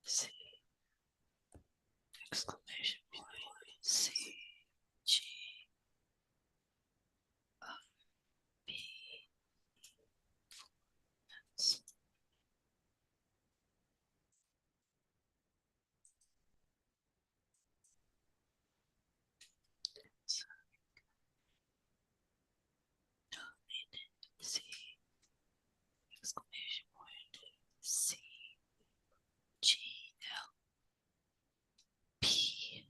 C exclamation point C G B S. C exclamation point C G L P.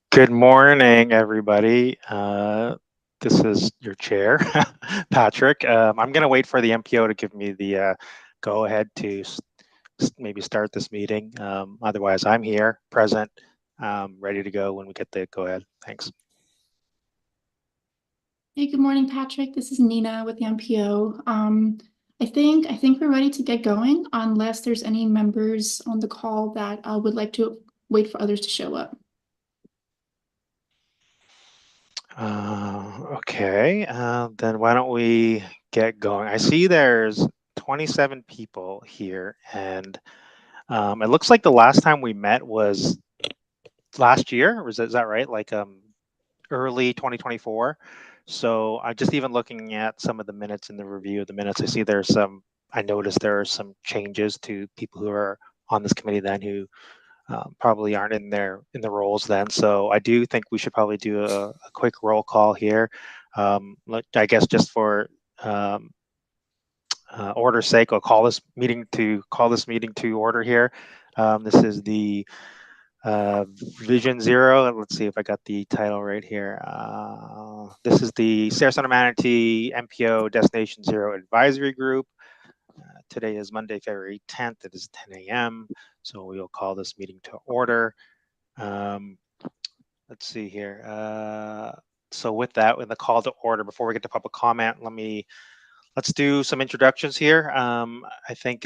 Good morning, everybody. This is your chair, Patrick. I'm going to wait for the MPO to give me the go ahead to maybe start this meeting. Otherwise, I'm here, present, ready to go when we get the go ahead. Thanks. Hey, good morning, Patrick. This is Nina with the MPO. I think we're ready to get going unless there's any members on the call that would like to wait for others to show up. Okay, then why don't we get going? I see there's 27 people here, and it looks like the last time we met was last year. Is that right? Like early 2024. So I just even looking at some of the minutes in the review of the minutes, I noticed there are some changes to people who are on this committee then who probably aren't in the roles then. So I do think we should probably do a quick roll call here. I guess just for order's sake, I'll call this meeting to order here. This is the Vision Zero, and let's see if I got the title right here. This is the Sarasota Manatee MPO Destination Zero Advisory Group. Today is Monday, February 10th. It is 10 a.m. So we will call this meeting to order. Let's see here. So with that, with the call to order, before we get to public comment, let's do some introductions here. I think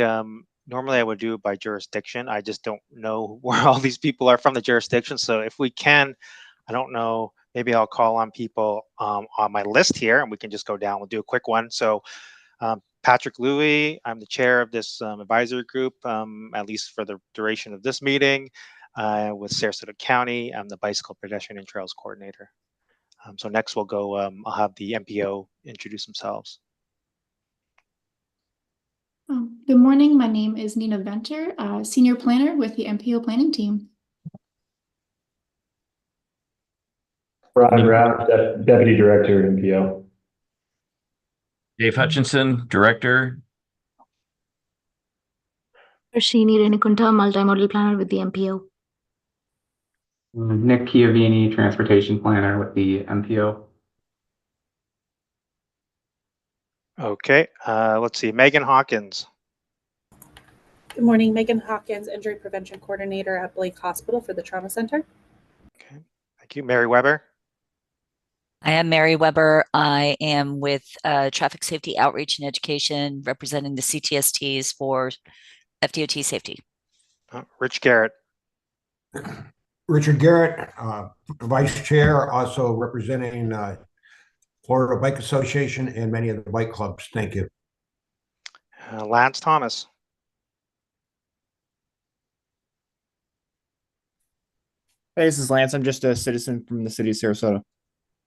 normally I would do it by jurisdiction. I just don't know where all these people are from the jurisdiction. So if we can, I don't know, maybe I'll call on people on my list here and we can just go down. We'll do a quick one. So Patrick Louie, I'm the chair of this advisory group, at least for the duration of this meeting with Sarasota County. I'm the bicycle pedestrian and trails coordinator. So next we'll go, I'll have the MPO introduce themselves. Good morning. My name is Nina Venter, senior planner with the MPO planning team. Brian Brown, deputy director at MPO. Dave Hutchinson, director. Rashini Renukunta, multimodal planner with the MPO. Nick Chiavini, Transportation Planner with the MPO. Okay, let's see, Megan Hawkins. Good morning, Megan Hawkins, Injury Prevention Coordinator at Blake Hospital for the Trauma Center. Okay, thank you. Mary Weber. I am Mary Weber. I am with Traffic Safety Outreach and Education, representing the CTSTs for FDOT safety. Rich Garrett. Richard Garrett, Vice Chair, also representing Florida Bike Association and many of the bike clubs. Thank you. Lance Thomas. Hey, this is Lance. I'm just a citizen from the city of Sarasota.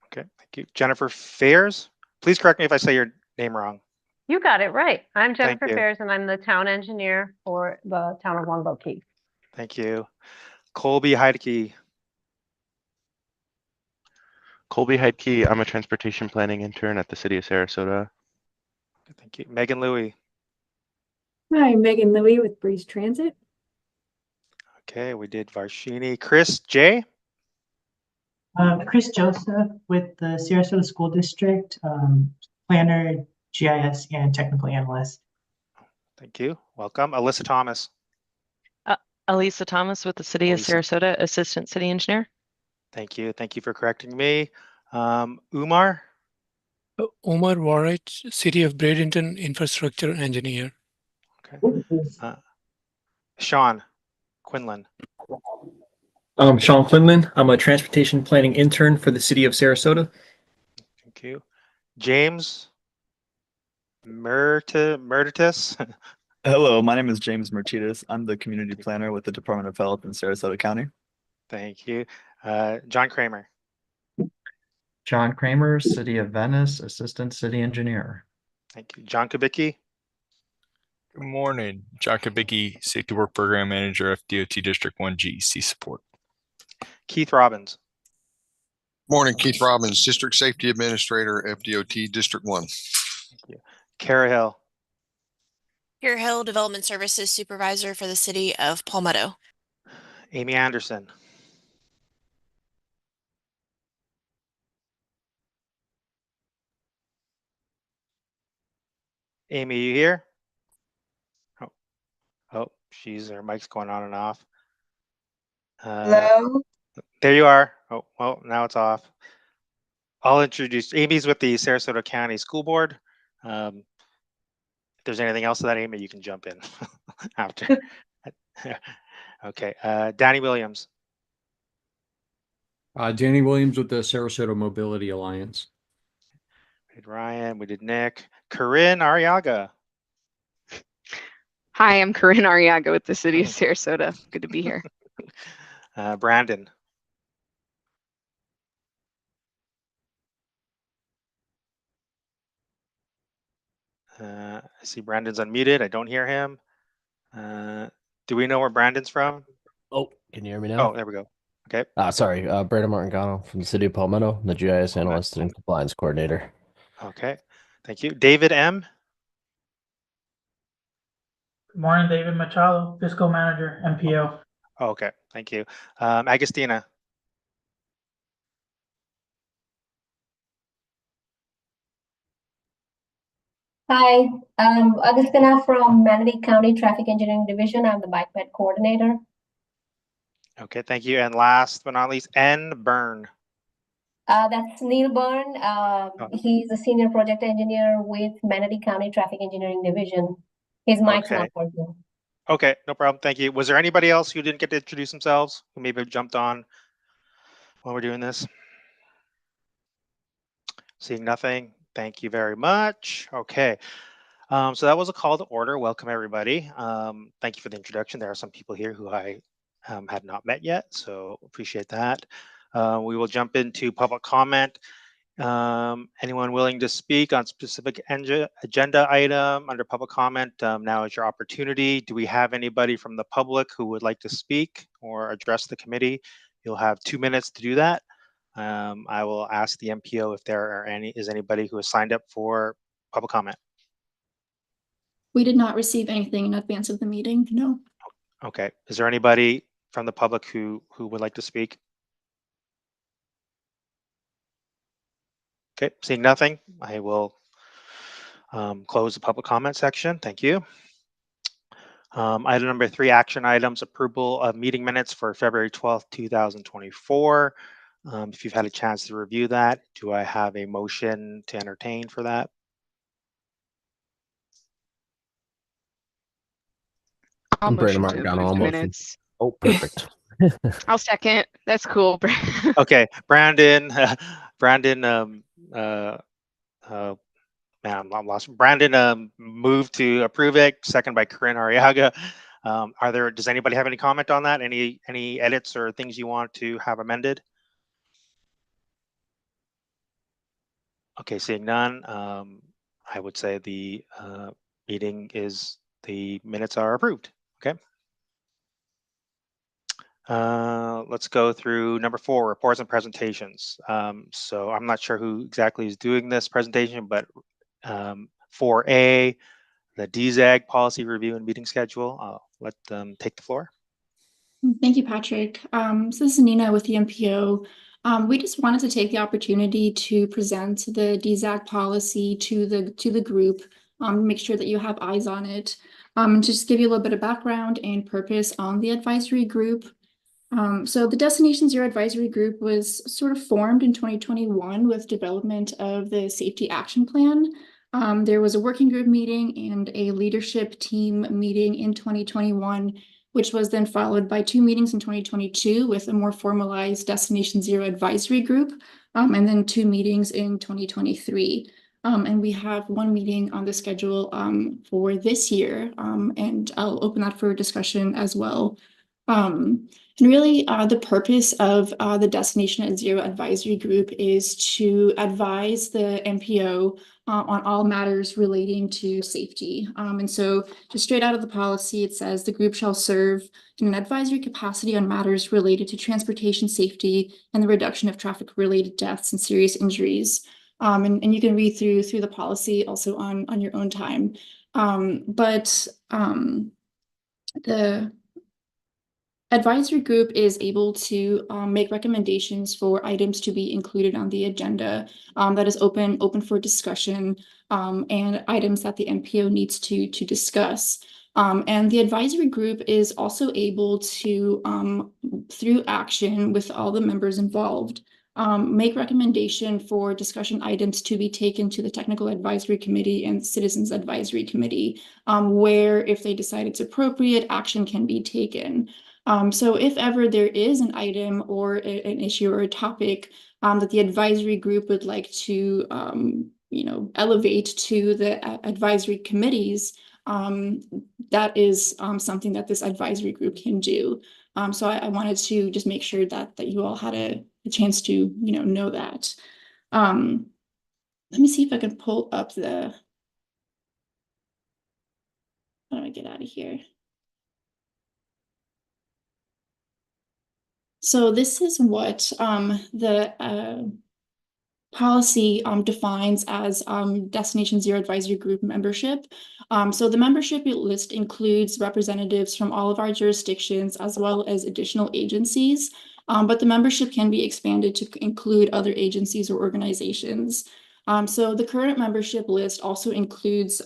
Okay, thank you. Jennifer Fairs. Please correct me if I say your name wrong. You got it right. I'm Thank Jennifer you. Fairs, and I'm the town engineer for the town of Longboat Key. Thank you. Colby Heidke. Colby Heidke, I'm a transportation planning intern at the city of Sarasota. Thank you. Megan Louie. Hi, Megan Louie with Breeze Transit. Okay, we did Varshini. Chris J. Chris Joseph with the Sarasota School District, planner, GIS, and technical analyst. Thank you. Welcome. Alyssa Thomas. Elisa Thomas with the city of Sarasota, assistant city engineer. Thank you. Thank you for correcting me. Umar. Umar Warich, City of Bradenton infrastructure engineer. Okay. Sean Quinlan. Sean Quinlan. I'm a transportation planning intern for the city of Sarasota. Thank you. James Mertitus. Hello, my name is James Mertitas. I'm the community planner with the Department of Health in Sarasota County. Thank you. John Kramer. John Kramer, City of Venice, assistant city engineer. Thank you. John Kubicki. Good morning. John Kubicki, Safety Work Program Manager, FDOT District 1 GEC support. Keith Robbins. Morning, Keith Robbins, District Safety Administrator, FDOT District 1. Thank you. Kara Hill. Kara Hill, Development Services Supervisor for the City of Palmetto. Amy Anderson. Amy, you here? Oh, her mic's going on and off. Hello? There you are. Oh, well, now it's off. I'll introduce, Amy's with the Sarasota County School Board. If there's anything else to that, Amy, you can jump in after. Okay, Danny Williams. Danny Williams with the Sarasota Mobility Alliance. We did Ryan, we did Nick. Corinne Arriaga. Hi, I'm Corinne Arriaga with the city of Sarasota. Good to be here. Brandon. I see Brandon's unmuted. I don't hear him. Do we know where Brandon's from? Oh, can you hear me now? Oh, there we go. Okay. Sorry, Brandon Martingano from the city of Palmetto, the GIS analyst and compliance coordinator. Okay, thank you. David M. Good morning, David Machado, Fiscal Manager, MPO. Oh, okay, thank you. Agustina. Hi, I'm Agustina from Manatee County Traffic Engineering Division. I'm the bike ped coordinator. Okay, thank you. And last but not least, N. Byrne. That's Neil Byrne. He's a senior project engineer with Manatee County Traffic Engineering Division. His mic's not working. Okay, no problem. Thank you. Was there anybody else who didn't get to introduce themselves, who maybe jumped on while we're doing this? Seeing nothing. Thank you very much. Okay. So that was a call to order. Welcome, everybody. Thank you for the introduction. There are some people here who I had not met yet, so appreciate that. We will jump into public comment. Anyone willing to speak on specific agenda item under public comment, now is your opportunity. Do we have anybody from the public who would like to speak or address the committee? You'll have 2 minutes to do that. I will ask the MPO if there are is anybody who has signed up for public comment. We did not receive anything in advance of the meeting, no. Okay, is there anybody from the public who would like to speak? Okay, seeing nothing, I will close the public comment section. Thank you. Item number 3, action items, approval of meeting minutes for February 12th, 2024. If you've had a chance to review that, do I have a motion to entertain for that? I'll Brandon motion to Martin, approve the motion. minutes. Oh, perfect. I'll second. That's cool. Okay, Brandon, Brandon, man, I'm lost. Brandon moved to approve it, second by Corinne Arriaga. Does anybody have any comment on that? Any edits or things you want to have amended? Okay, seeing none, I would say the the minutes are approved. Okay. Let's go through number 4, reports and presentations. So I'm not sure who exactly is doing this presentation, but 4A, the DZAG policy review and meeting schedule. I'll let them take the floor. Thank you, Patrick. So this is Nina with the MPO. We just wanted to take the opportunity to present the DZAG policy to the group, make sure that you have eyes on it, and just give you a little bit of background and purpose on the advisory group. So the Destination Zero Advisory Group was sort of formed in 2021 with development of the Safety Action Plan. There was a working group meeting and a leadership team meeting in 2021, which was then followed by 2 meetings in 2022 with a more formalized Destination Zero Advisory Group, and then 2 meetings in 2023. And we have 1 meeting on the schedule for this year, and I'll open that for discussion as well. And really, the purpose of the Destination Zero Advisory Group is to advise the MPO on all matters relating to safety. And so just straight out of the policy, it says the group shall serve in an advisory capacity on matters related to transportation safety and the reduction of traffic-related deaths and serious injuries. And you can read through the policy also on your own time. The advisory group is able to make recommendations for items to be included on the agenda that is open for discussion, and items that the MPO needs to discuss. And the advisory group is also able to, through action with all the members involved, make recommendation for discussion items to be taken to the Technical Advisory Committee and Citizens Advisory Committee, where if they decide it's appropriate, action can be taken. So if ever there is an item or an issue or a topic that the advisory group would like to, elevate to the advisory committees, that is something that this advisory group can do. So I wanted to just make sure that you all had a chance to, know that. Let me see if I can pull up how do I get out of here? So this is what the policy defines as Destination Zero Advisory Group membership. So the membership list includes representatives from all of our jurisdictions as well as additional agencies, but the membership can be expanded to include other agencies or organizations. So the current membership list also includes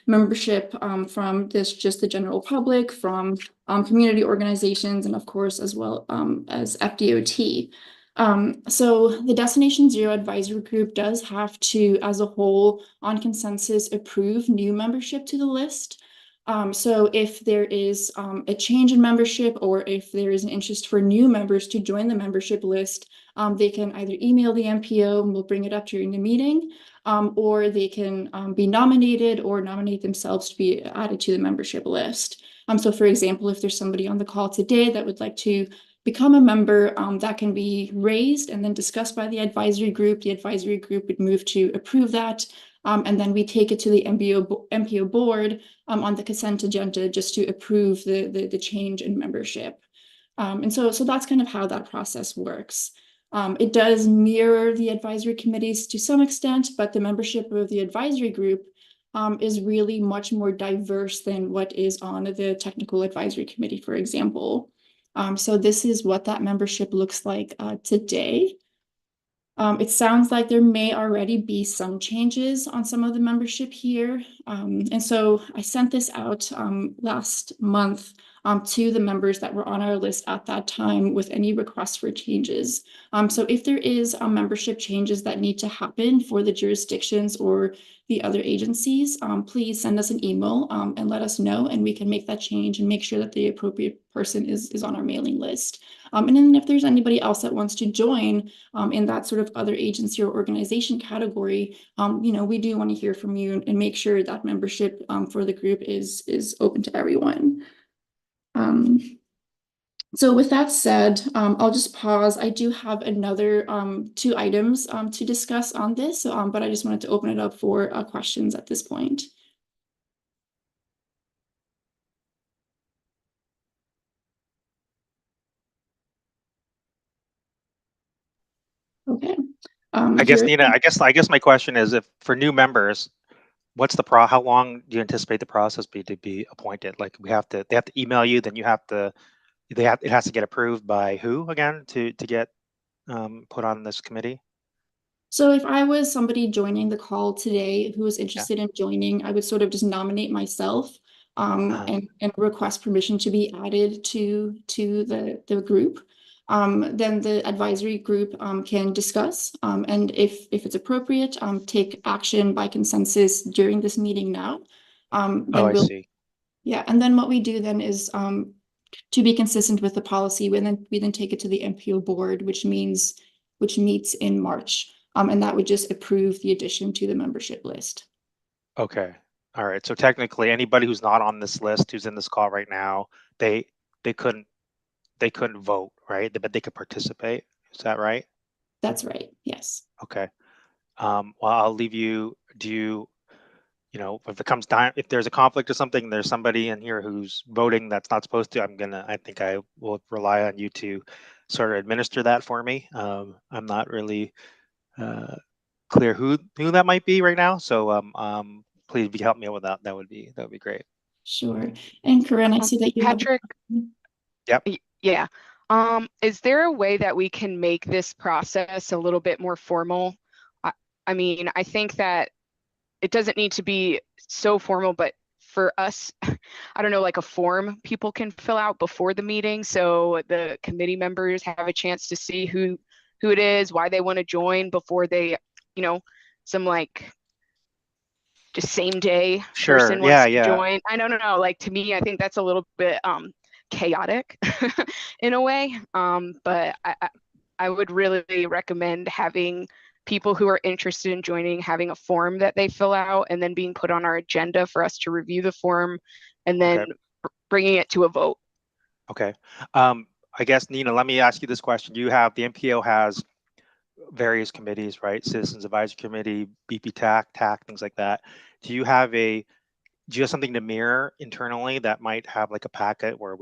membership from just the general public, from community organizations, and of course, as well as FDOT. So the Destination Zero Advisory Group does have to, as a whole, on consensus, approve new membership to the list. So if there is a change in membership, or if there is an interest for new members to join the membership list, they can either email the MPO and we'll bring it up during the meeting, or they can be nominated or nominate themselves to be added to the membership list. So for example, if there's somebody on the call today that would like to become a member, that can be raised and then discussed by the advisory group. The advisory group would move to approve that. And then we take it to the MPO board on the consent agenda just to approve the change in membership. And so that's kind of how that process works. It does mirror the advisory committees to some extent, but the membership of the advisory group is really much more diverse than what is on the technical advisory committee, for example. So this is what that membership looks like today. It sounds like there may already be some changes on some of the membership here. And so I sent this out last month to the members that were on our list at that time with any requests for changes. So if there is membership changes that need to happen for the jurisdictions or the other agencies, please send us an email and let us know, and we can make that change and make sure that the appropriate person is on our mailing list. And then if there's anybody else that wants to join in that sort of other agency or organization category, we do want to hear from you and make sure that membership for the group is open to everyone. So with that said, I'll just pause. I do have another 2 items to discuss on this, but I just wanted to open it up for questions at this point. Okay. I guess, Nina, I guess my question is, if for new members, what's the how long do you anticipate the process to be appointed? Like they have to email you, then you have to, it has to get approved by who again to get put on this committee? So if I was somebody joining the call today who was interested in joining, I would sort of just nominate myself and request permission to be added to the group. Then the advisory group can discuss and if it's appropriate, take action by consensus during this meeting now. Then I see. Yeah, and then what we do then is to be consistent with the policy, we then take it to the MPO board, which meets in March. And that would just approve the addition to the membership list. Okay. All right. So technically anybody who's not on this list, who's in this call right now, they couldn't vote, right? But they could participate. Is that right? That's right. Yes. Okay. Well, I'll leave you, if it comes time, if there's a conflict or something, there's somebody in here who's voting that's not supposed to, I think I will rely on you to sort of administer that for me. I'm not really clear who that might be right now. So please help me out with that. That would be great. Sure. And Corinne, I see that you Patrick. Yep. Yeah. Is there a way that we can make this process a little bit more formal? I mean, I think that it doesn't need to be so formal, but for us, I don't know, like a form people can fill out before the meeting so the committee members have a chance to see who it is, why they want to join before they, some like just same day person wants to join. I don't know, like to me, I think that's a little bit chaotic in a way. But I would really recommend having people who are interested in joining, having a form that they fill out and then being put on our agenda for us to review the form and then bringing it to a vote. Okay. I guess, Nina, let me ask you this question. The MPO has various committees, right? Citizens Advisory Committee, BP TAC, things like that. Do you have something to mirror internally that might have like a packet where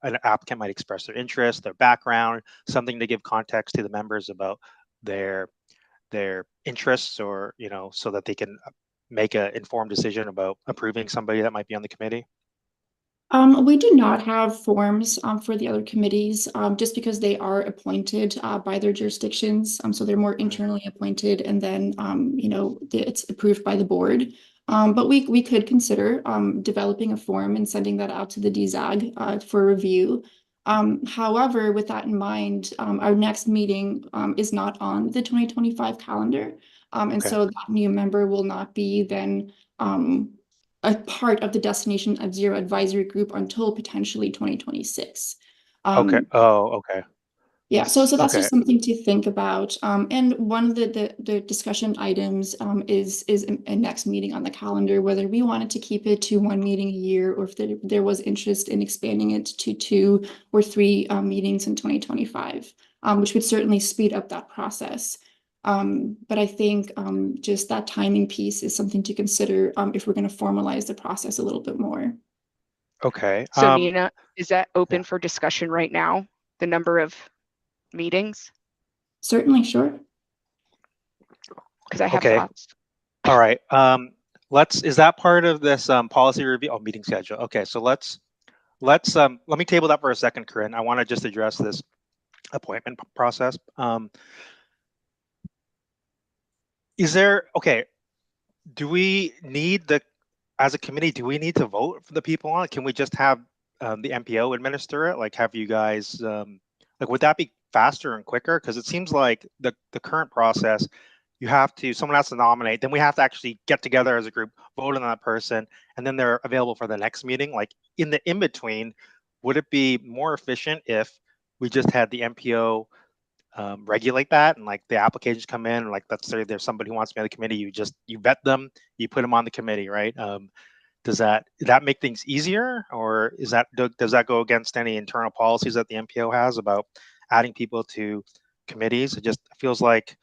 an applicant might express their interest, their background, something to give context to the members about their interests, or so that they can make an informed decision about approving somebody that might be on the committee? We do not have forms for the other committees just because they are appointed by their jurisdictions. So they're more internally appointed, and then it's approved by the board. But we could consider developing a form and sending that out to the DZAG for review. However, with that in mind, our next meeting is not on the 2025 calendar. And so that new member will not be then a part of the Destination Zero Advisory Group until potentially 2026. Okay. Okay. Yeah, so that's just something to think about. And one of the discussion items is a next meeting on the calendar, whether we wanted to keep it to 1 meeting a year or if there was interest in expanding it to 2 or 3 meetings in 2025, which would certainly speed up that process. But I think just that timing piece is something to consider if we're going to formalize the process a little bit more. Okay. So Nina, is that open for discussion right now? The number of meetings? Certainly, sure. Because I have thoughts. All right. Is that part of this policy review? Meeting schedule. Okay, so let me table that for a second, Corinne. I want to just address this appointment process. Is there, okay, do we need as a committee, do we need to vote for the people on it? Can we just have the MPO administer it? Like, have you guys, like, would that be faster and quicker? Because it seems like the current process, someone has to nominate, then we have to actually get together as a group, vote on that person, and then they're available for the next meeting. Like, in the in-between, would it be more efficient if we just had the MPO regulate that, and like the applications come in, and like let's say there's somebody who wants to be on the committee, you vet them, you put them on the committee, right? Does that make things easier, or does that go against any internal policies that the MPO has about adding people to committees? It just feels like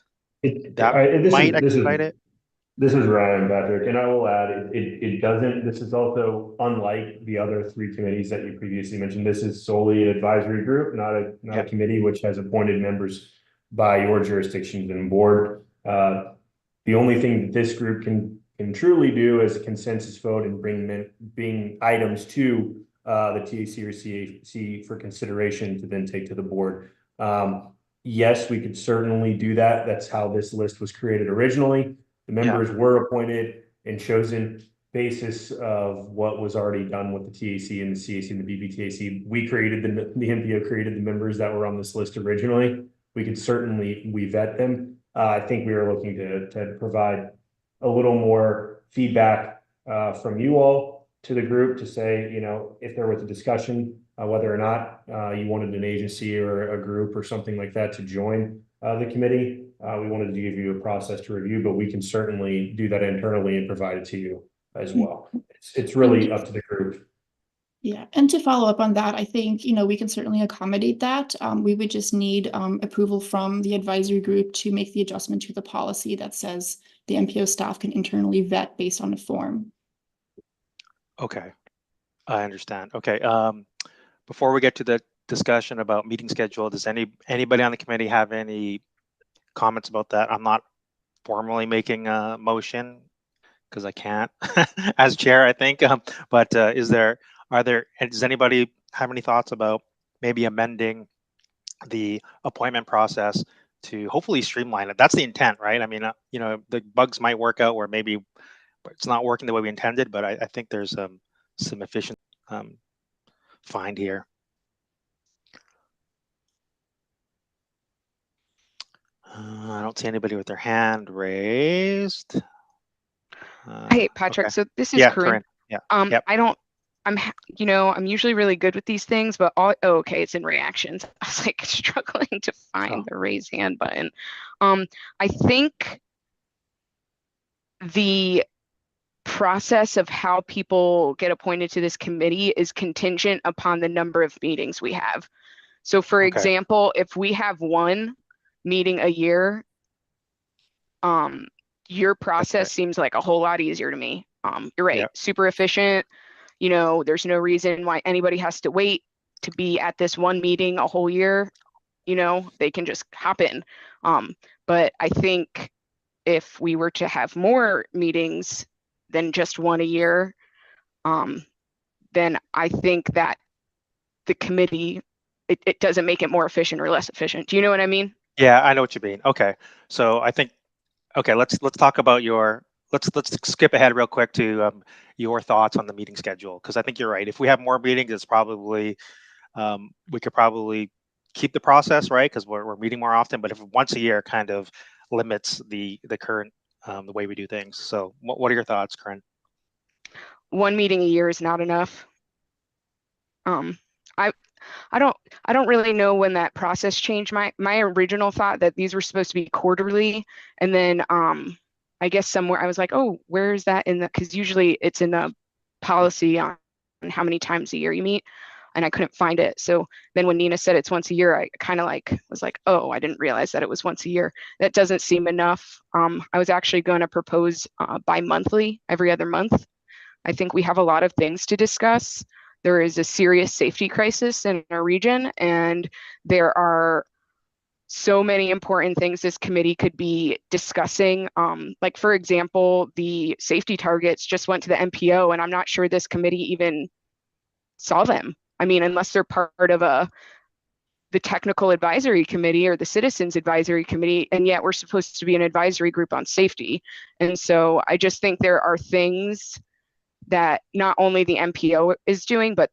that might expedite it. This is Ryan, Patrick, and I will add, it doesn't, this is also unlike the other three committees that you previously mentioned. This is solely an advisory group, not a committee, which has appointed members by your jurisdictions and board. The only thing that this group can truly do is a consensus vote and bring items to the TAC or CAC for consideration to then take to the board. Yes, we could certainly do that. That's how this list was created originally. The members were appointed and chosen basis of what was already done with the TAC and the CAC and the BBTAC. We created the MPO created the members that were on this list originally. We could certainly vet them. I think we are looking to provide a little more feedback from you all to the group to say, you know, if there was a discussion, whether or not you wanted an agency or a group or something like that to join the committee. We wanted to give you a process to review, but we can certainly do that internally and provide it to you as well. It's really up to the group. Yeah, and to follow up on that, I think, you know, we can certainly accommodate that. We would just need approval from the advisory group to make the adjustment to the policy that says the MPO staff can internally vet based on a form. Okay, I understand. Okay, before we get to the discussion about meeting schedule, does anybody on the committee have any comments about that? I'm not formally making a motion because I can't as chair, I think. But does anybody have any thoughts about maybe amending the appointment process to hopefully streamline it? That's the intent, right? I mean, you know, the bugs might work out where maybe it's not working the way we intended, but I think there's some efficient find here. I don't see anybody with their hand raised. Hey, Patrick, okay. so this is Corinne. Yeah. I'm usually really good with these things, but okay, it's in reactions. I was like struggling to find the raise hand button. I think the process of how people get appointed to this committee is contingent upon the number of meetings we have. So for example, if we have one meeting a year, your process seems like a whole lot easier to me. You're right, super efficient. You know, there's no reason why anybody has to wait to be at this one meeting a whole year. You know, they can just hop in. But I think if we were to have more meetings than just one a year, then I think that the committee, it doesn't make it more efficient or less efficient. Do you know what I mean? Yeah, I know what you mean. Okay, so I think, let's talk about let's skip ahead real quick to your thoughts on the meeting schedule, because I think you're right. If we have more meetings, it's probably we could probably keep the process, right? Because we're meeting more often. But if once a year kind of limits the current the way we do things. So what are your thoughts, Corinne? One meeting a year is not enough. I don't really know when that process changed. My original thought that these were supposed to be quarterly, and then I guess somewhere I was like, oh, where is that in the? Because usually it's in the policy on how many times a year you meet, and I couldn't find it. So then when Nina said it's once a year, I kind of was like, oh, I didn't realize that it was once a year. That doesn't seem enough. I was actually going to propose bi-monthly, every other month. I think we have a lot of things to discuss. There is a serious safety crisis in our region, and there are so many important things this committee could be discussing. Like, for example, the safety targets just went to the MPO, and I'm not sure this committee even saw them. I mean, unless they're part of a the technical advisory committee or the citizens advisory committee, and yet we're supposed to be an advisory group on safety. And so I just think there are things that not only the MPO is doing, but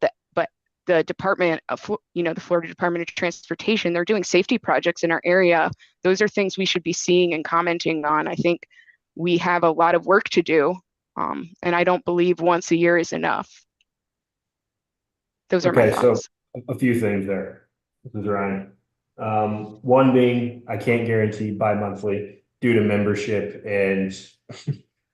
the Department of, the Florida Department of Transportation, they're doing safety projects in our area. Those are things we should be seeing and commenting on. I think we have a lot of work to do, and I don't believe once a year is enough. Those are my thoughts. So a few things there. This is Ryan. One being, I can't guarantee bi-monthly due to membership and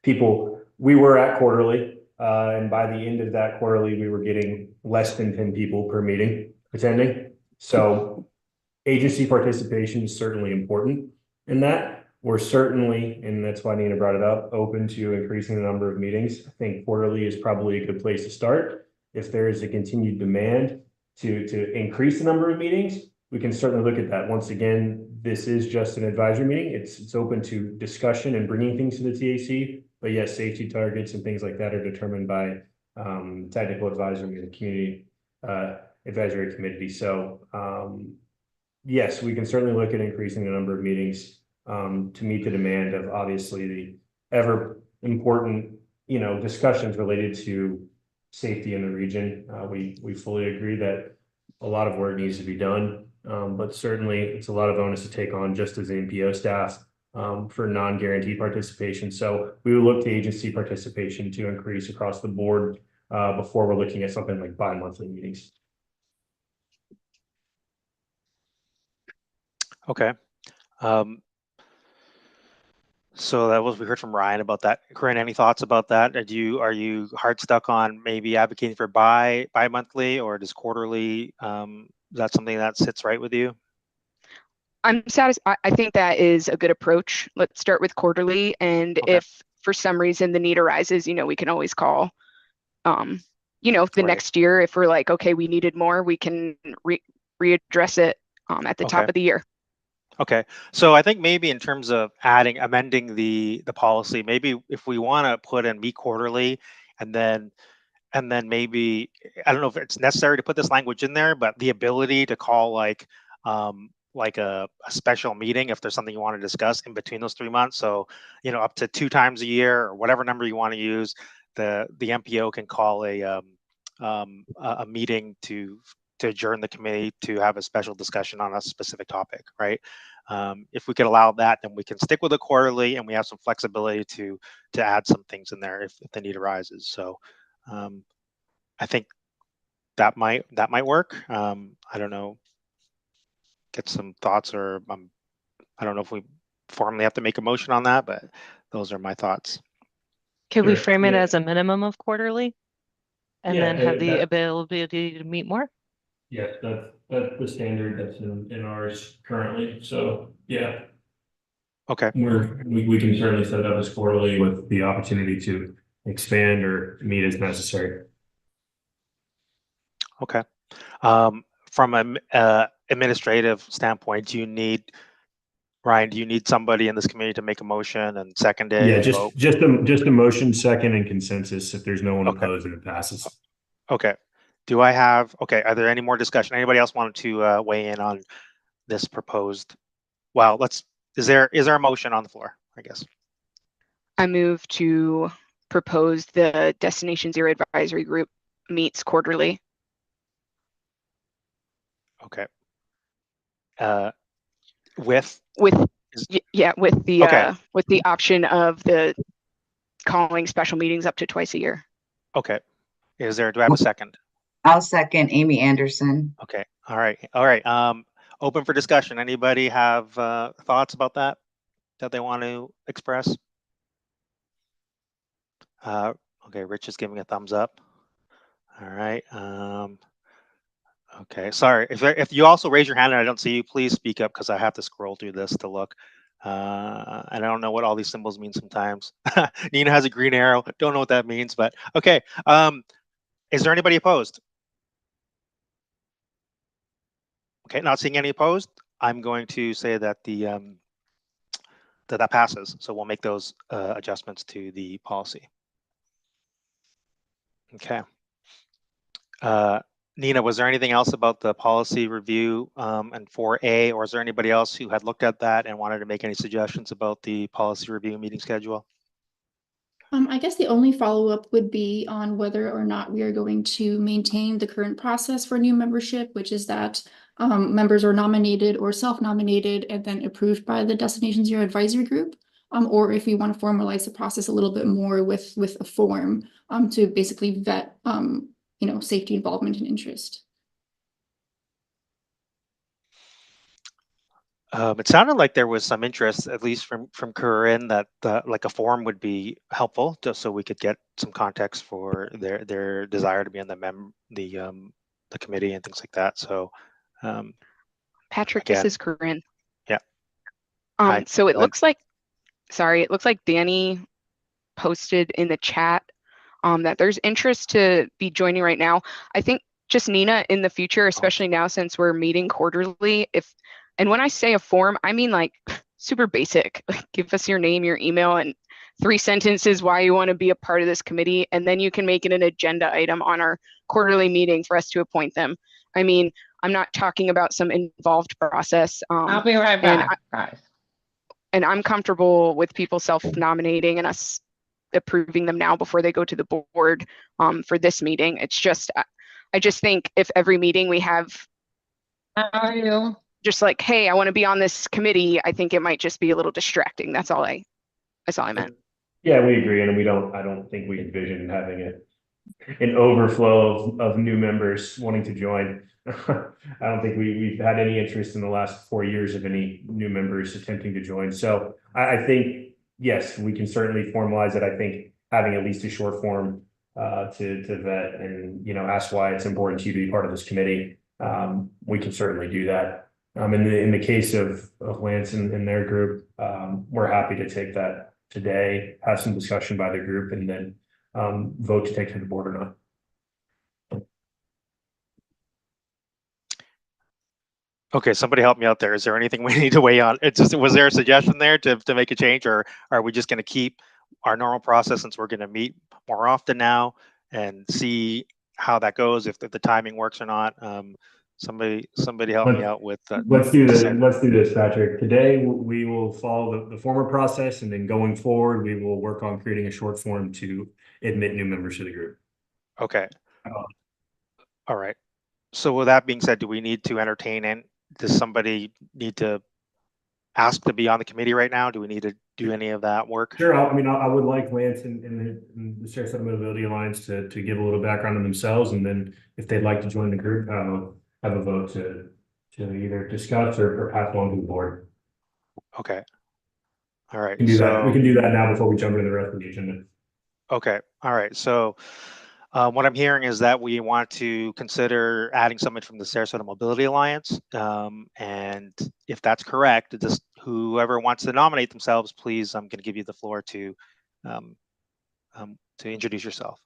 people. We were at quarterly. And by the end of that quarterly, we were getting less than 10 people per meeting attending. So agency participation is certainly important in that. We're certainly, and that's why Nina brought it up, open to increasing the number of meetings. I think quarterly is probably a good place to start. If there is a continued demand to increase the number of meetings, we can certainly look at that. Once again, this is just an advisory meeting. It's open to discussion and bringing things to the TAC. But yes, safety targets and things like that are determined by technical advisory and the community advisory committee. So yes, we can certainly look at increasing the number of meetings to meet the demand of obviously the ever important, discussions related to safety in the region. We fully agree that a lot of work needs to be done, but certainly it's a lot of onus to take on just as the MPO staff. For non-guaranteed participation. So we would look to agency participation to increase across the board before we're looking at something like bi-monthly meetings. Okay. So that was, we heard from Ryan about that. Corinne, any thoughts about that? Are you hard stuck on maybe advocating for bi-monthly, or does quarterly, is that something that sits right with you? I'm satisfied. I think that is a good approach. Let's start with quarterly. And if for some reason the need arises, we can always call, the next year, if we're like, okay, we needed more, we can readdress it at the top of the year. Okay. So I think maybe in terms of amending the policy, maybe if we want to put in meet quarterly and then maybe, I don't know if it's necessary to put this language in there, but the ability to call like a special meeting if there's something you want to discuss in between those 3 months. So, up to 2 times a year or whatever number you want to use, the MPO can call a meeting to adjourn the committee to have a special discussion on a specific topic, right? If we could allow that, then we can stick with the quarterly and we have some flexibility to add some things in there if the need arises. So I think that might work. I don't know. Get some thoughts, or I don't know if we formally have to make a motion on that, but those are my thoughts. Can we frame it as a minimum of quarterly and then have the availability to meet more? Yes, that's the standard that's in ours currently. So yeah. Okay. We can certainly set it up as quarterly with the opportunity to expand or meet as necessary. Okay. From an administrative standpoint, Ryan, do you need somebody in this committee to make a motion and second it? Yeah, just a motion, second, and consensus. If there's no one opposed, and it passes. Okay. Are there any more discussion? Anybody else wanted to weigh in on this proposed? Well, is there a motion on the floor, I guess? I move to propose the Destination Zero Advisory Group meets quarterly. Okay. With the option of the calling special meetings up to twice a year. Okay. Do I have a second? I'll second Amy Anderson. Okay. All right. Open for discussion. Anybody have thoughts about that they want to express? Okay, Rich is giving a thumbs up. All right. Okay, sorry. If you also raise your hand and I don't see you, please speak up because I have to scroll through this to look. And I don't know what all these symbols mean sometimes. Nina has a green arrow. Don't know what that means, but okay. Is there anybody opposed? Okay, not seeing any opposed. I'm going to say that that passes. So we'll make those adjustments to the policy. Okay. Nina, was there anything else about the policy review and 4A, or is there anybody else who had looked at that and wanted to make any suggestions about the policy review meeting schedule? I guess the only follow-up would be on whether or not we are going to maintain the current process for new membership, which is that members are nominated or self-nominated and then approved by the Destination Zero Advisory Group, or if we want to formalize the process a little bit more with a form to basically vet safety, involvement, and interest. It sounded like there was some interest, at least from Corinne, that like a form would be helpful, just so we could get some context for their desire to be on the committee and things like that. So, Patrick, again, this is Corinne. Yeah. Hi. So it Go ahead. looks like, sorry, it looks like Danny posted in the chat that there's interest to be joining right now. I think just Nina, in the future, especially now since we're meeting quarterly, and when I say a form, I mean like super basic. Like, give us your name, your email, and 3 sentences why you want to be a part of this committee, and then you can make it an agenda item on our quarterly meeting for us to appoint them. I mean, I'm not talking about some involved process. I'll be right back, guys. And I'm comfortable with people self-nominating and us approving them now before they go to the board for this meeting. It's just, I just think if every meeting we have, how are you? Just like, hey, I want to be on this committee, I think it might just be a little distracting. That's all I meant. Yeah, we agree, and I don't think we envision having an overflow of new members wanting to join. I don't think we've had any interest in the last 4 years of any new members attempting to join. So I think, yes, we can certainly formalize it. I think having at least a short form to vet and, ask why it's important to you to be part of this committee, we can certainly do that. In the case of Lance and their group, we're happy to take that today, have some discussion by the group, and then vote to take to the board or not. Okay, somebody help me out there. Is there anything we need to weigh on? Was there a suggestion there to make a change, or are we just going to keep our normal process since we're going to meet more often now and see how that goes, if the timing works or not? Somebody help me out with that. Let's do this, Patrick. Today we will follow the former process, and then going forward, we will work on creating a short form to admit new members to the group. Okay. All right. So with that being said, do we need to entertain, and does somebody need to ask to be on the committee right now? Do we need to do any of that work? Sure. I would like Lance and the Sarasota Mobility Alliance to give a little background on themselves, and then if they'd like to join the group, have a vote to either discuss or pass along to the board. Okay. All right. We can do that now before we jump into the rest of the agenda. Okay. All right. So what I'm hearing is that we want to consider adding someone from the Sarasota Mobility Alliance. And if that's correct, just whoever wants to nominate themselves, please, I'm going to give you the floor to introduce yourself.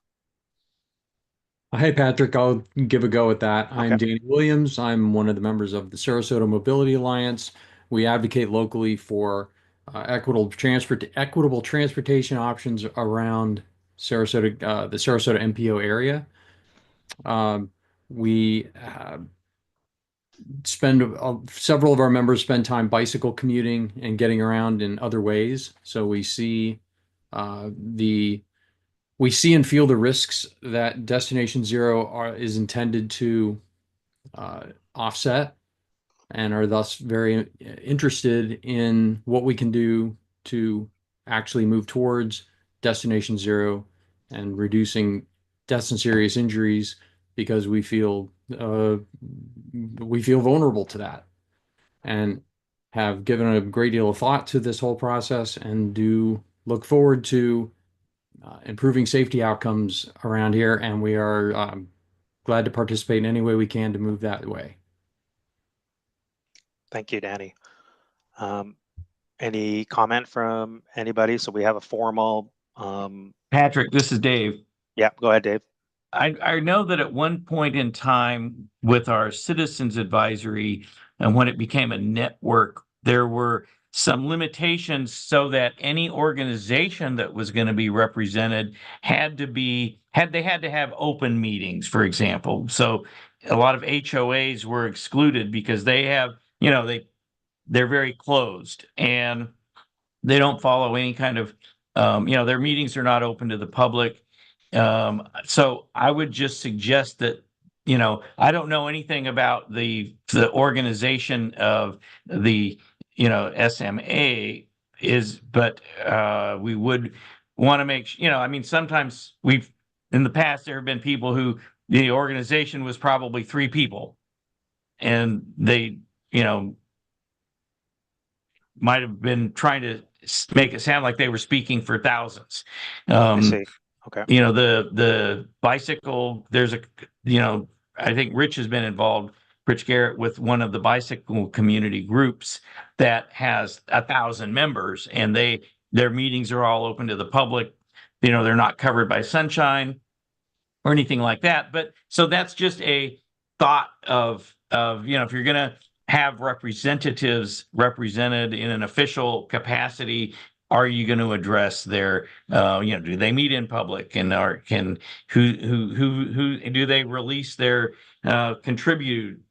Hey, Patrick, I'll give a go at that. Okay. I'm Danny Williams. I'm one of the members of the Sarasota Mobility Alliance. We advocate locally for equitable transportation options around Sarasota, the Sarasota MPO area. We several of our members spend time bicycle commuting and getting around in other ways. So we see and feel the risks that Destination Zero is intended to offset, and are thus very interested in what we can do to actually move towards Destination Zero and reducing deaths and serious injuries, because we feel vulnerable to that, and have given a great deal of thought to this whole process, and do look forward to improving safety outcomes around here. And we are glad to participate in any way we can to move that way. Thank you, Danny. Any comment from anybody? So we have a formal. Patrick, this is Dave. Yeah, go ahead, Dave. I know that at one point in time with our citizens advisory, and when it became a network, there were some limitations so that any organization that was going to be represented had to have open meetings, for example. So a lot of HOAs were excluded because they have, you know, they're very closed and they don't follow any kind of, you know, their meetings are not open to the public. So I would just suggest that, you know, I don't know anything about the organization of the, you know, SMA but we would want to make, you know, I mean, sometimes in the past, there have been people who the organization was probably 3 people and they, you know, might have been trying to make it sound like they were speaking for thousands. I see. Okay. You know, the bicycle, you know, I think Rich has been involved, Rich Garrett, with one of the bicycle community groups that has 1,000 members, and their meetings are all open to the public. You know, they're not covered by sunshine or anything like that. But so that's just a thought of, you know, if you're going to have representatives represented in an official capacity, are you going to address their, you know, do they meet in public, and who do they release their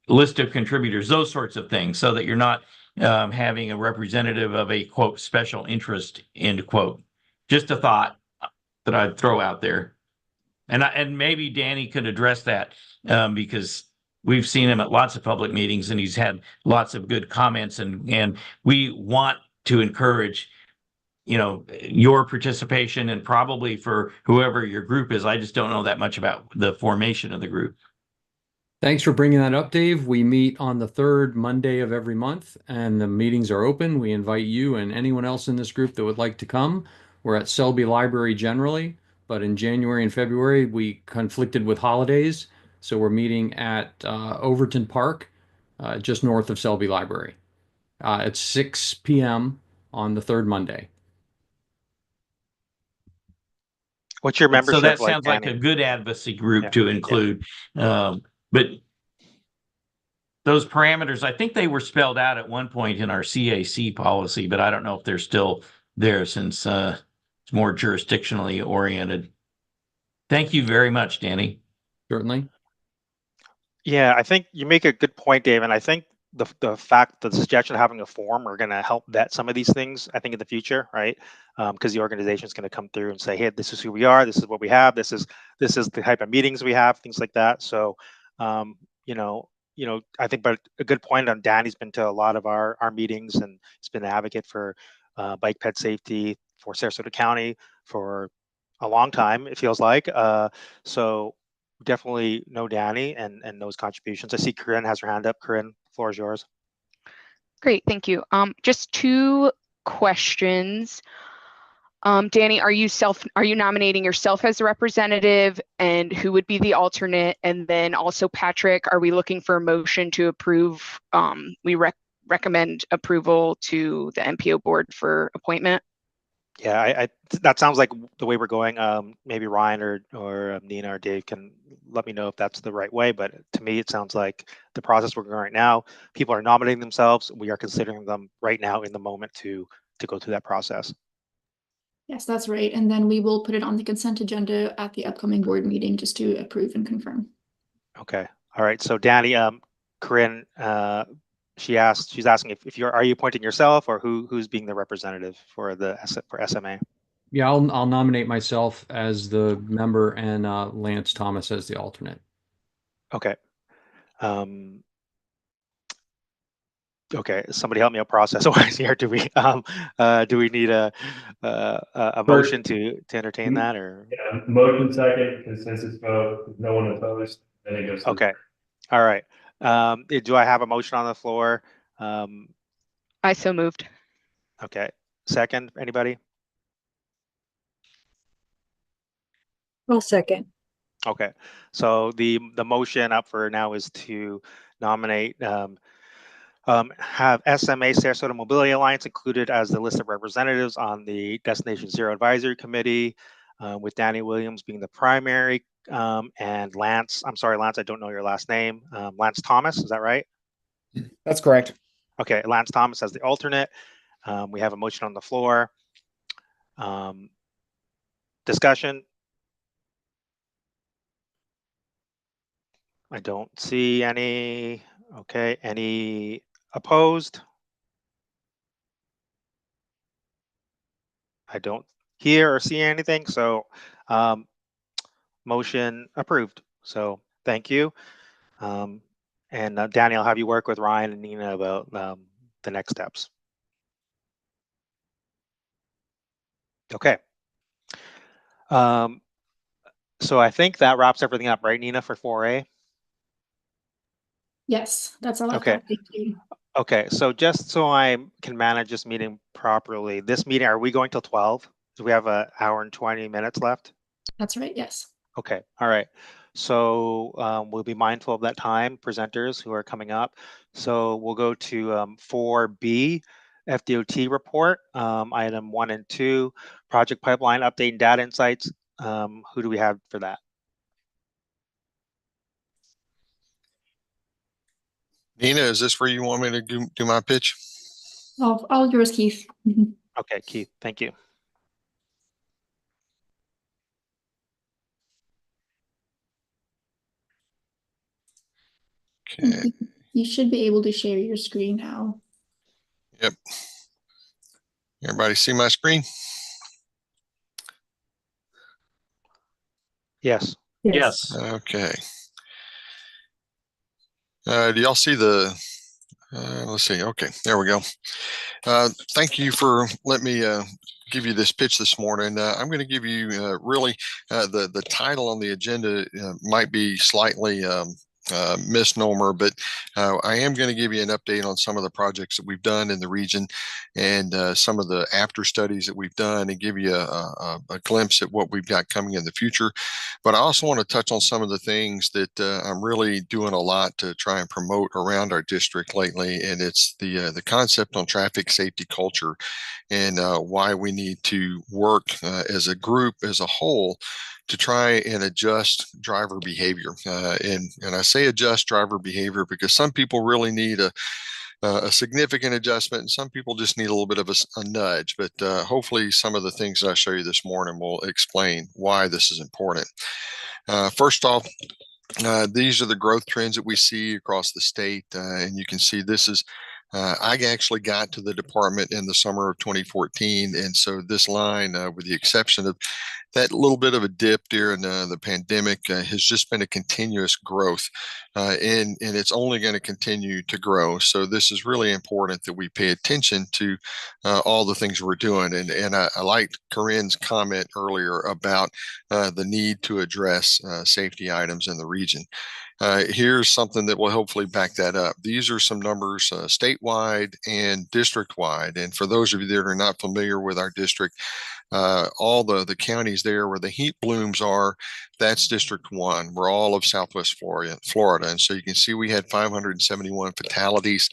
list of contributors, those sorts of things, so that you're not having a representative of a quote special interest, end quote. Just a thought that I'd throw out there. And maybe Danny could address that, because we've seen him at lots of public meetings and he's had lots of good comments, and we want to encourage, you know, your participation, and probably for whoever your group is. I just don't know that much about the formation of the group. Thanks for bringing that up, Dave. We meet on the 3rd Monday of every month, and the meetings are open. We invite you and anyone else in this group that would like to come. We're at Selby Library generally, but in January and February, we conflicted with holidays. So we're meeting at Overton Park, just north of Selby Library, at 6 p.m. on the 3rd Monday. What's your membership? So that like, sounds like Danny? a good advocacy group Yeah. to include. But those parameters, I think they were spelled out at one point in our CAC policy, but I don't know if they're still there, since it's more jurisdictionally oriented. Thank you very much, Danny. Certainly. Yeah, I think you make a good point, Dave, and I think the fact that the suggestion of having a forum are going to help vet some of these things, I think, in the future, right? Because the organization is going to come through and say, hey, this is who we are, this is what we have, this is the type of meetings we have, things like that. So you know, I think, but a good point on Danny's been to a lot of our meetings, and he's been an advocate for bike ped safety for Sarasota County for a long time, it feels like. So definitely know Danny and those contributions. I see Corinne has her hand up. Corinne, the floor is yours. Great, thank you. Just 2 questions. Danny, are you nominating yourself as a representative, and who would be the alternate? And then also Patrick, are we looking for a motion to approve? We recommend approval to the MPO board for appointment. Yeah, I that sounds like the way we're going. Maybe Ryan or Nina or Dave can let me know if that's the right way. But to me, it sounds like the process we're going right now. People are nominating themselves. We are considering them right now in the moment to go through that process. Yes, that's right. And then we will put it on the consent agenda at the upcoming board meeting just to approve and confirm. Okay. All right. So Danny, Corinne, she's asking if are you appointing yourself, or who's being the representative for SMA? Yeah, I'll nominate myself as the member and Lance Thomas as the alternate. Okay. Okay, somebody help me out process wise here. Do we need a motion to entertain that, or? Yeah, motion second, consensus vote, no one opposed, then it goes. Okay, all right. Do I have a motion on the floor? I so moved. Okay, second, anybody? I'll second. Okay, so the motion up for now is to nominate have SMA Sarasota Mobility Alliance included as the list of representatives on the Destination Zero Advisory Committee, with Danny Williams being the primary, and Lance, I'm sorry, Lance, I don't know your last name. Lance Thomas, is that right? That's correct. Okay, Lance Thomas as the alternate. We have a motion on the floor. Discussion. I don't see any. Okay, any opposed? I don't hear or see anything, so motion approved. So thank you. And Danny, I'll have you work with Ryan and Nina about the next steps. Okay. So I think that wraps everything up, right, Nina, for 4A? Yes, that's all I've Okay. got. Thank you. Okay, so just so I can manage this meeting properly, this meeting, are we going till 12? Do we have an hour and 20 minutes left? That's right. Yes. Okay, all right. So we'll be mindful of that time, presenters who are coming up. So we'll go to 4B, FDOT report, item 1 and 2, project pipeline update and data insights. Who do we have for that? Nina, is this where you want me to do my pitch? All yours, Keith. Okay, Keith, thank you. Okay. You should be able to share your screen now. Yep. Everybody see my screen? Yes. Yes. Okay. Do y'all see the, let's see. Okay, there we go. Thank you for letting me give you this pitch this morning. I'm going to give you really the title on the agenda might be slightly misnomer, but I am going to give you an update on some of the projects that we've done in the region and some of the after studies that we've done and give you a glimpse at what we've got coming in the future. But I also want to touch on some of the things that I'm really doing a lot to try and promote around our district lately, and it's the concept on traffic safety culture and why we need to work as a group, as a whole, to try and adjust driver behavior. And I say adjust driver behavior because some people really need a significant adjustment and some people just need a little bit of a nudge. But hopefully some of the things that I show you this morning will explain why this is important. First off, these are the growth trends that we see across the state. And you can see this is I actually got to the department in the summer of 2014. And so this line, with the exception of that little bit of a dip during the pandemic, has just been a continuous growth. And it's only going to continue to grow. So this is really important that we pay attention to all the things we're doing. And I liked Corinne's comment earlier about the need to address safety items in the region. Here's something that will hopefully back that up. These are some numbers statewide and district-wide. And for those of you that are not familiar with our district, all the counties there where the heat blooms are, that's District 1. We're all of Southwest Florida. And so you can see we had 571 fatalities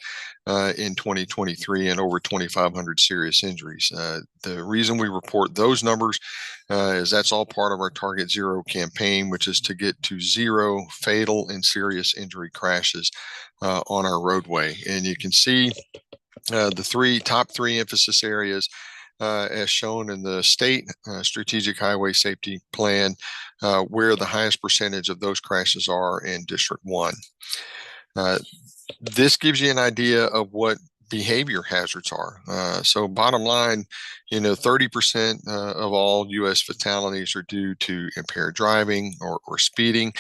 in 2023 and over 2,500 serious injuries. The reason we report those numbers is that's all part of our Target Zero campaign, which is to get to zero fatal and serious injury crashes on our roadway. And you can see the top three emphasis areas as shown in the state strategic highway safety plan, where the highest percentage of those crashes are in District 1. This gives you an idea of what behavior hazards are. So bottom line, 30% of all U.S. fatalities are due to impaired driving or speeding.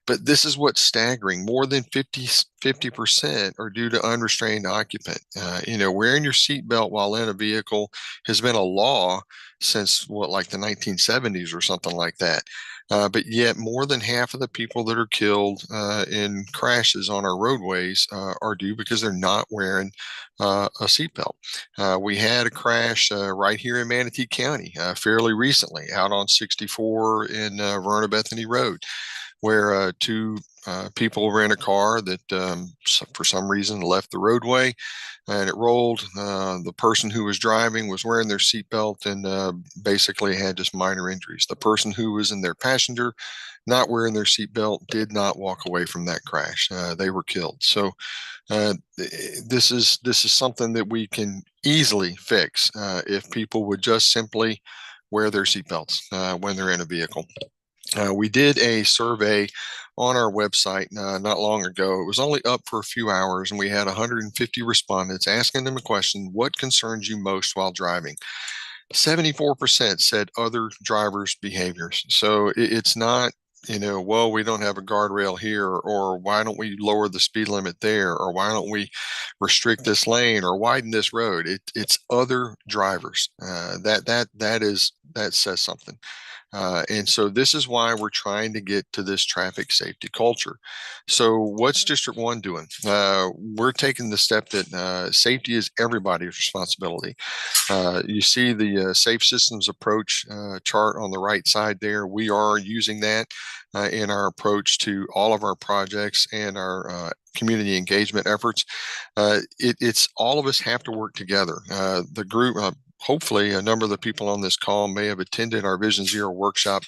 But this is what's staggering. More than 50% are due to unrestrained occupant. Wearing your seatbelt while in a vehicle has been a law since like the 1970s or something like that. But yet more than half of the people that are killed in crashes on our roadways are due because they're not wearing a seatbelt. We had a crash right here in Manatee County fairly recently out on 64 in Verona Bethany Road, where two people were in a car that for some reason left the roadway and it rolled. The person who was driving was wearing their seatbelt and basically had just minor injuries. The person who was in their passenger not wearing their seatbelt did not walk away from that crash. They were killed. So this is something that we can easily fix if people would just simply wear their seatbelts when they're in a vehicle. We did a survey on our website not long ago. It was only up for a few hours, and we had 150 respondents asking them a question: what concerns you most while driving? 74% said other drivers' behaviors. So it's not, well, we don't have a guardrail here, or why don't we lower the speed limit there, or why don't we restrict this lane or widen this road? It's other drivers. That says something. And so this is why we're trying to get to this traffic safety culture. So what's District 1 doing? We're taking the step that safety is everybody's responsibility. You see the safe systems approach chart on the right side there. We are using that in our approach to all of our projects and our community engagement efforts. It's all of us have to work together. The group, hopefully a number of the people on this call may have attended our Vision Zero workshop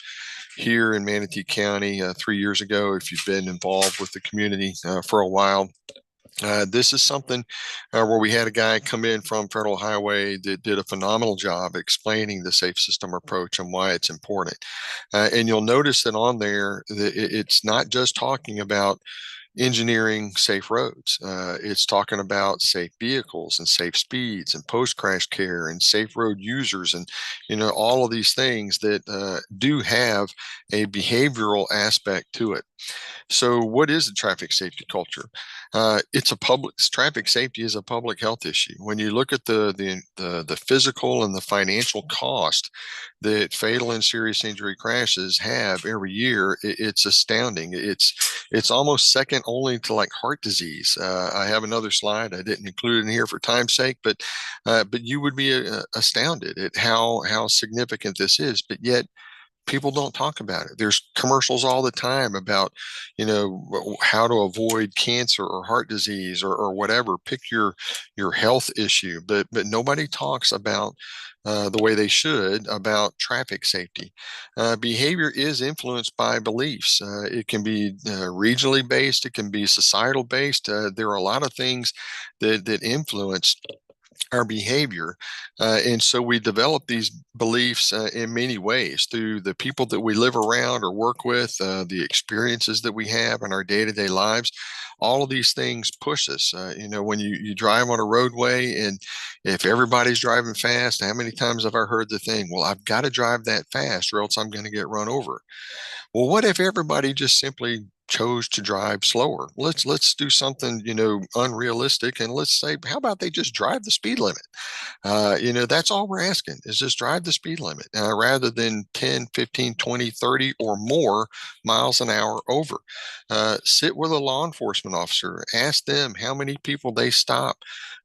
here in Manatee County 3 years ago, if you've been involved with the community for a while. This is something where we had a guy come in from Federal Highway that did a phenomenal job explaining the safe system approach and why it's important. And you'll notice that on there, it's not just talking about engineering safe roads. It's talking about safe vehicles and safe speeds and post-crash care and safe road users, and all of these things that do have a behavioral aspect to it. So what is the traffic safety culture? Traffic safety is a public health issue. When you look at the physical and the financial cost that fatal and serious injury crashes have every year, it's astounding. It's almost second only to like heart disease. I have another slide I didn't include in here for time's sake, but you would be astounded at how significant this is. But yet people don't talk about it. There's commercials all the time about, how to avoid cancer or heart disease or whatever. Pick your health issue, but nobody talks about the way they should about traffic safety. Behavior is influenced by beliefs. It can be regionally based. It can be societal based. There are a lot of things that influence our behavior. And so we develop these beliefs in many ways through the people that we live around or work with, the experiences that we have in our day-to-day lives. All of these things push us. When you drive on a roadway, and if everybody's driving fast, how many times have I heard the thing, well, I've got to drive that fast or else I'm going to get run over. Well, what if everybody just simply chose to drive slower? Let's do something, unrealistic, and let's say, how about they just drive the speed limit? That's all we're asking, is just drive the speed limit rather than 10, 15, 20, 30 or more miles an hour over. Sit with a law enforcement officer, ask them how many people they stop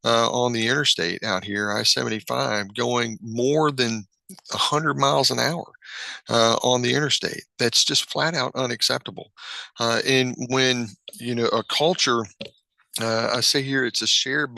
on the interstate out here, I-75, going more than 100 miles an hour on the interstate. That's just flat out unacceptable. And when, a culture, I say here, it's a shared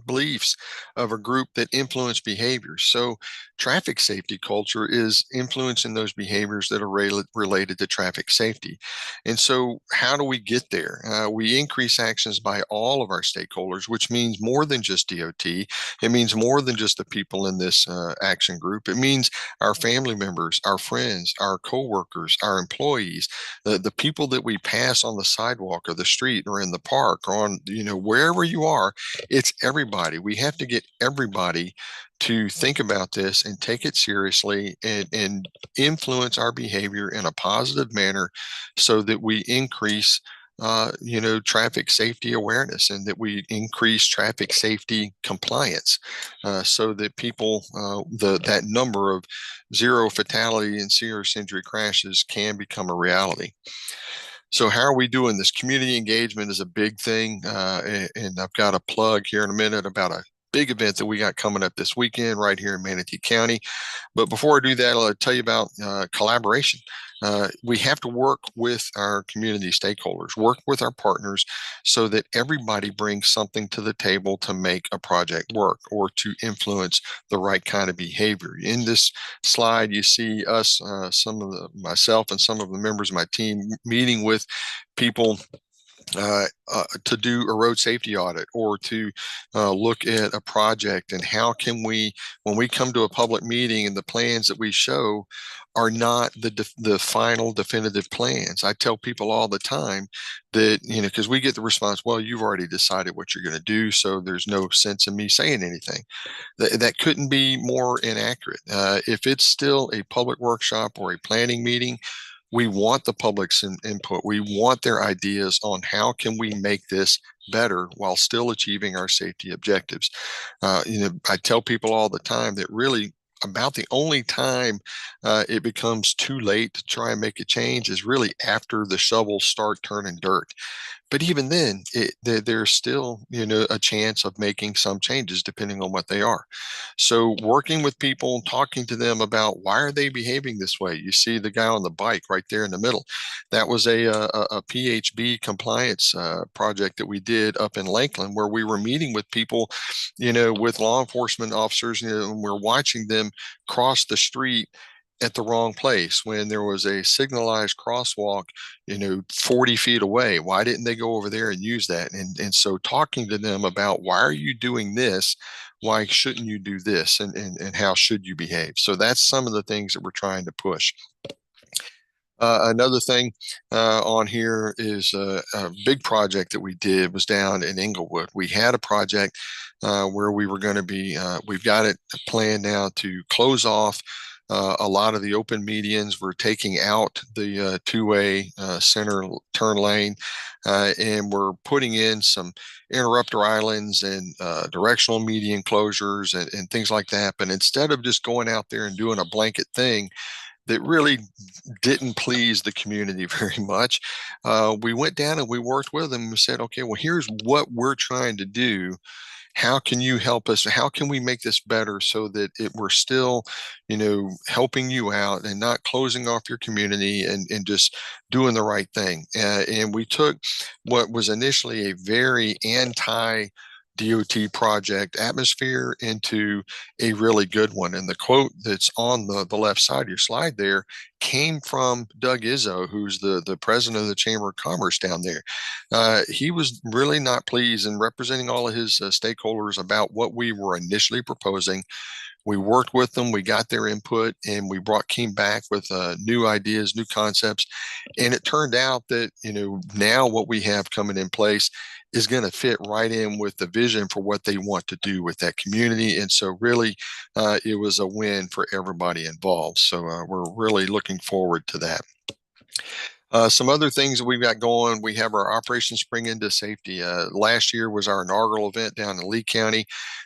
beliefs of a group that influence behaviors. So traffic safety culture is influencing those behaviors that are related to traffic safety. And so how do we get there? We increase actions by all of our stakeholders, which means more than just DOT. It means more than just the people in this action group. It means our family members, our friends, our coworkers, our employees, the people that we pass on the sidewalk or the street or in the park or on, wherever you are. It's everybody. We have to get everybody to think about this and take it seriously and influence our behavior in a positive manner so that we increase traffic safety awareness and that we increase traffic safety compliance so that people, that number of zero fatality and serious injury crashes can become a reality. So how are we doing this? Community engagement is a big thing. And I've got a plug here in a minute about a big event that we got coming up this weekend right here in Manatee County. But before I do that, I'll tell you about collaboration. We have to work with our community stakeholders, work with our partners so that everybody brings something to the table to make a project work or to influence the right kind of behavior. In this slide, you see us, myself and some of the members of my team meeting with people to do a road safety audit or to look at a project, and how can we, when we come to a public meeting and the plans that we show are not the final definitive plans. I tell people all the time that, you know, because we get the response, well, you've already decided what you're going to do, so there's no sense in me saying anything. That couldn't be more inaccurate. If it's still a public workshop or a planning meeting, we want the public's input. We want their ideas on how can we make this better while still achieving our safety objectives. You know, I tell people all the time that really about the only time it becomes too late to try and make a change is really after the shovels start turning dirt. But even then, there's still, you know, a chance of making some changes depending on what they are. So working with people, talking to them about why are they behaving this way. You see the guy on the bike right there in the middle. That was a PHB compliance project that we did up in Lakeland, where we were meeting with people, you know, with law enforcement officers, you know, and we're watching them cross the street at the wrong place when there was a signalized crosswalk, you know, 40 feet away. Why didn't they go over there and use that? And so talking to them about why are you doing this? Why shouldn't you do this? And how should you behave? So that's some of the things that we're trying to push. Another thing on here is a big project that we did was down in Inglewood. We had a project where we were going to be, we've got it planned now to close off a lot of the open medians. We're taking out the two-way center turn lane, and we're putting in some interrupter islands and directional median closures and things like that. But instead of just going out there and doing a blanket thing that really didn't please the community very much, we went down and we worked with them and said, okay, well, here's what we're trying to do. How can you help us? How can we make this better so that we're still, you know, helping you out and not closing off your community and just doing the right thing? And we took what was initially a very anti DOT project atmosphere into a really good one. And the quote that's on the left side of your slide there came from Doug Izzo, who's the president of the Chamber of Commerce down there. He was really not pleased in representing all of his stakeholders about what we were initially proposing. We worked with them, we got their input, and we came back with new ideas, new concepts. And it turned out that, you know, now what we have coming in place is going to fit right in with the vision for what they want to do with that community. And so really, it was a win for everybody involved. So we're really looking forward to that. Some other things that we've got going, we have our Operation Spring into Safety. Last year was our inaugural event down in Lee County.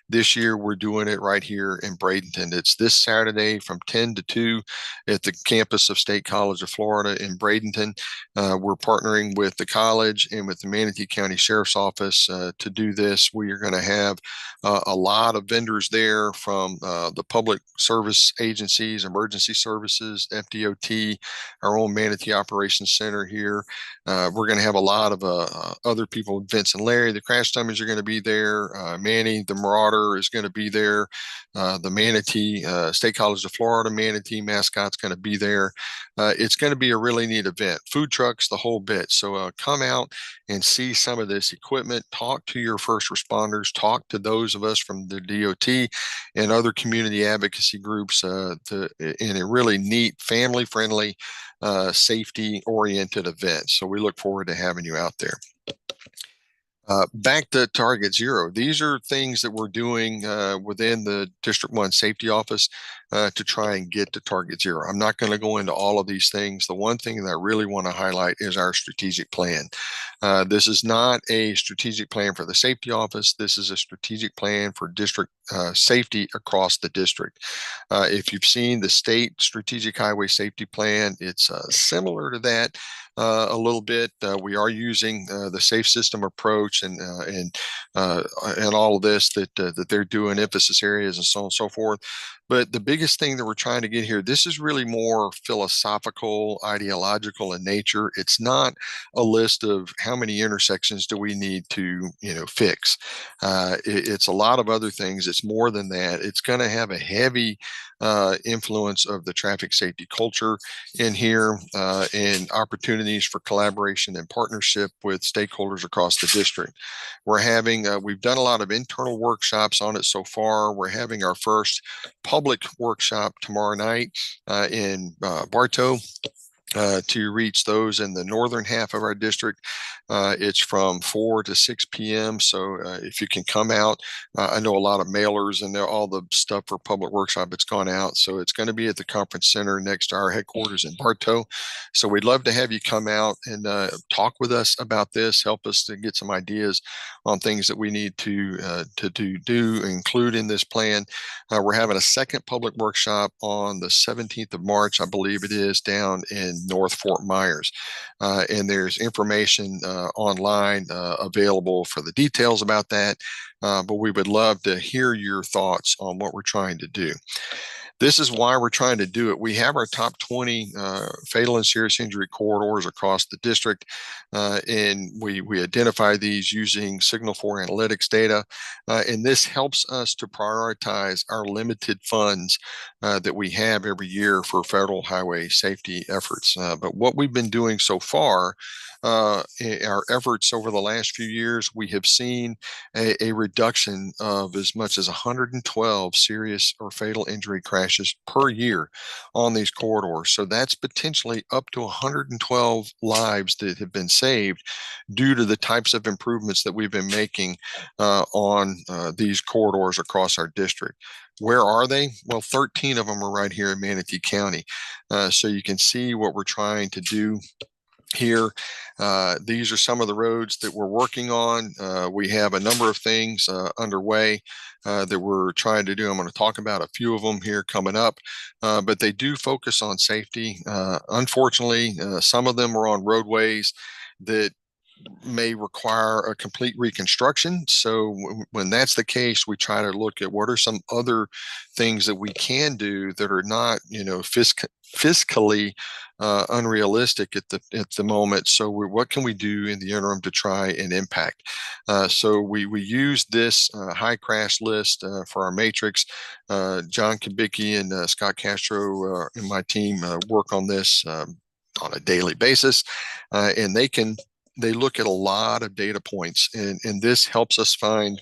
This year, we're doing it right here in Bradenton. It's this Saturday from 10 to 2 at the campus of State College of Florida in Bradenton. We're partnering with the college and with the Manatee County Sheriff's Office to do this. We are going to have a lot of vendors there from the public service agencies, emergency services, FDOT, our own Manatee Operations Center here. We're going to have a lot of other people. Vince and Larry, the crash dummies, are going to be there. Manny, the Marauder, is going to be there. The Manatee, State College of Florida Manatee mascot's going to be there. It's going to be a really neat event. Food trucks, the whole bit. So come out and see some of this equipment. Talk to your first responders. Talk to those of us from the DOT and other community advocacy groups in a really neat, family-friendly, safety-oriented event. So we look forward to having you out there. Back to Target Zero. These are things that we're doing within the District 1 Safety Office to try and get to Target Zero. I'm not going to go into all of these things. The one thing that I really want to highlight is our strategic plan. This is not a strategic plan for the safety office. This is a strategic plan for district safety across the district. If you've seen the state strategic highway safety plan, it's similar to that a little bit. We are using the safe system approach and all of this that they're doing, emphasis areas and so on and so forth. But the big biggest thing that we're trying to get here, this is really more philosophical, ideological in nature. It's not a list of how many intersections do we need to, fix. It's a lot of other things. It's more than that. It's going to have a heavy influence of the traffic safety culture in here, and opportunities for collaboration and partnership with stakeholders across the district. We've done a lot of internal workshops on it so far. We're having our first public workshop tomorrow night in Bartow. To reach those in the northern half of our district. It's from 4 to 6 p.m. So if you can come out, I know a lot of mailers and all the stuff for public workshop, it's gone out. So it's going to be at the conference center next to our headquarters in Bartow. So we'd love to have you come out and talk with us about this, help us to get some ideas on things that we need to include in this plan. We're having a second public workshop on the 17th of March, I believe it is, down in North Fort Myers. And there's information online available for the details about that. But we would love to hear your thoughts on what we're trying to do. This is why we're trying to do it. We have our top 20 fatal and serious injury corridors across the district, and we identify these using Signal 4 analytics data, and this helps us to prioritize our limited funds that we have every year for federal highway safety efforts. But what we've been doing so far, our efforts over the last few years, we have seen a reduction of as much as 112 serious or fatal injury crashes per year on these corridors. So that's potentially up to 112 lives that have been saved due to the types of improvements that we've been making on these corridors across our district. Where are they? Well, 13 of them are right here in Manatee County. So you can see what we're trying to do here. These are some of the roads that we're working on. We have a number of things underway that we're trying to do. I'm going to talk about a few of them here coming up, but they do focus on safety. Unfortunately, some of them are on roadways that may require a complete reconstruction. So when that's the case, we try to look at what are some other things that we can do that are not, fiscally unrealistic at the moment. So what can we do in the interim to try and impact? So we use this high crash list for our matrix. John Kubicki and Scott Castro and my team work on this on a daily basis, and they look at a lot of data points, and this helps us find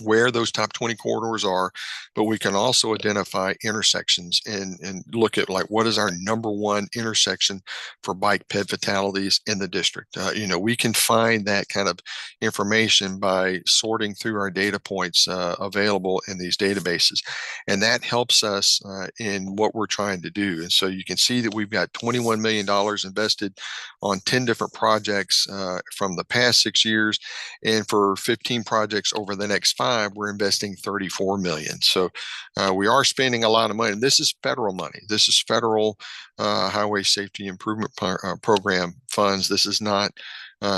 where those top 20 corridors are, but we can also identify intersections and look at like what is our number one intersection for bike ped fatalities in the district. We can find that kind of information by sorting through our data points available in these databases, and that helps us in what we're trying to do. And so you can see that we've got $21 million invested on 10 different projects from the past 6 years, and for 15 projects over the next 5, we're investing $34 million. So we are spending a lot of money. And this is federal money. This is federal highway safety improvement program funds. This is not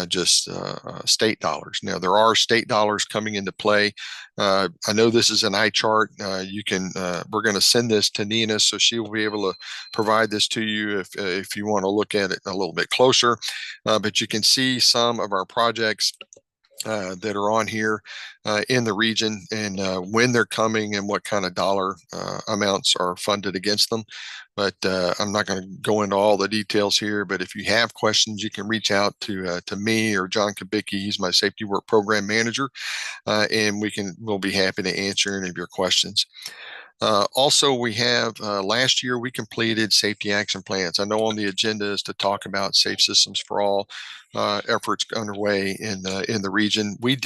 just state dollars. Now there are state dollars coming into play. I know this is an eye chart. We're going to send this to Nina, so she will be able to provide this to you if you want to look at it a little bit closer. But you can see some of our projects that are on here in the region, and when they're coming and what kind of dollar amounts are funded against them. But I'm not going to go into all the details here, but if you have questions, you can reach out to me or John Kubicki. He's my safety work program manager, and we'll be happy to answer any of your questions. Also, we have last year we completed safety action plans. I know on the agenda is to talk about safe systems for all efforts underway in the region. We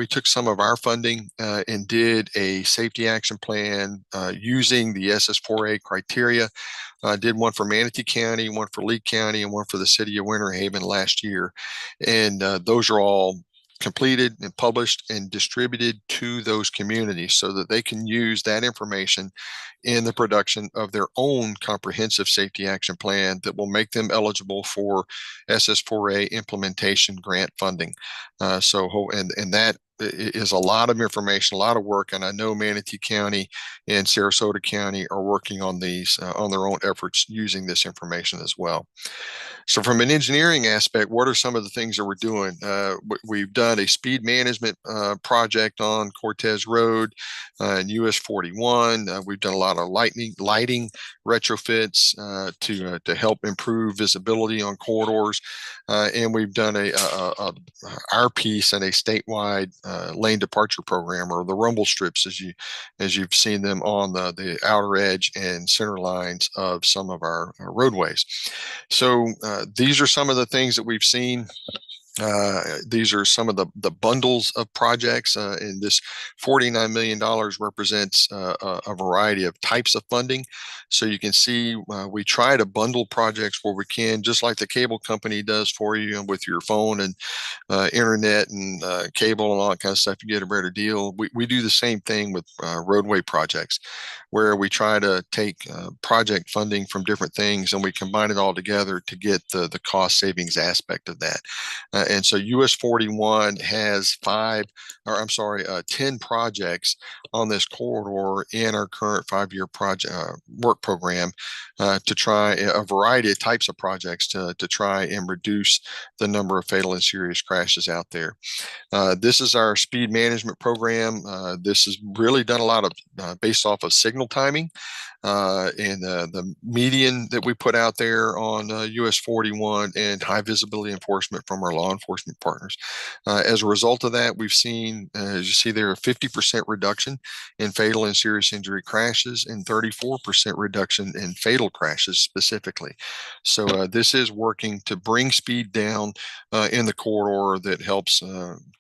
took some of our funding and did a safety action plan using the SS4A criteria. Did one for Manatee County, one for Lee County, and one for the city of Winter Haven last year, and those are all completed and published and distributed to those communities so that they can use that information in the production of their own comprehensive safety action plan that will make them eligible for SS4A implementation grant funding. And that is a lot of information, a lot of work, and I know Manatee County and Sarasota County are working on these on their own efforts using this information as well. So from an engineering aspect, what are some of the things that we're doing? We've done a speed management project on Cortez Road and US 41. We've done a lot of lighting retrofits to help improve visibility on corridors. And we've done our piece in a statewide lane departure program, or the rumble strips, as you've seen them on the outer edge and center lines of some of our roadways. So these are some of the things that we've seen. These are some of the bundles of projects, and this $49 million represents a variety of types of funding. So you can see we try to bundle projects where we can, just like the cable company does for you with your phone and internet and cable and all that kind of stuff. You get a better deal. We do the same thing with roadway projects, where we try to take project funding from different things and we combine it all together to get the cost savings aspect of that. And so US 41 has 10 projects on this corridor in our current 5-year project work program to try a variety of types of projects to try and reduce the number of fatal and serious crashes out there. This is our speed management program. This is really done a lot of based off of signal timing. And the median that we put out there on US 41 and high visibility enforcement from our law enforcement partners. As a result of that, we've seen, as you see there, a 50% reduction in fatal and serious injury crashes and 34% reduction in fatal crashes specifically. So this is working to bring speed down in the corridor that helps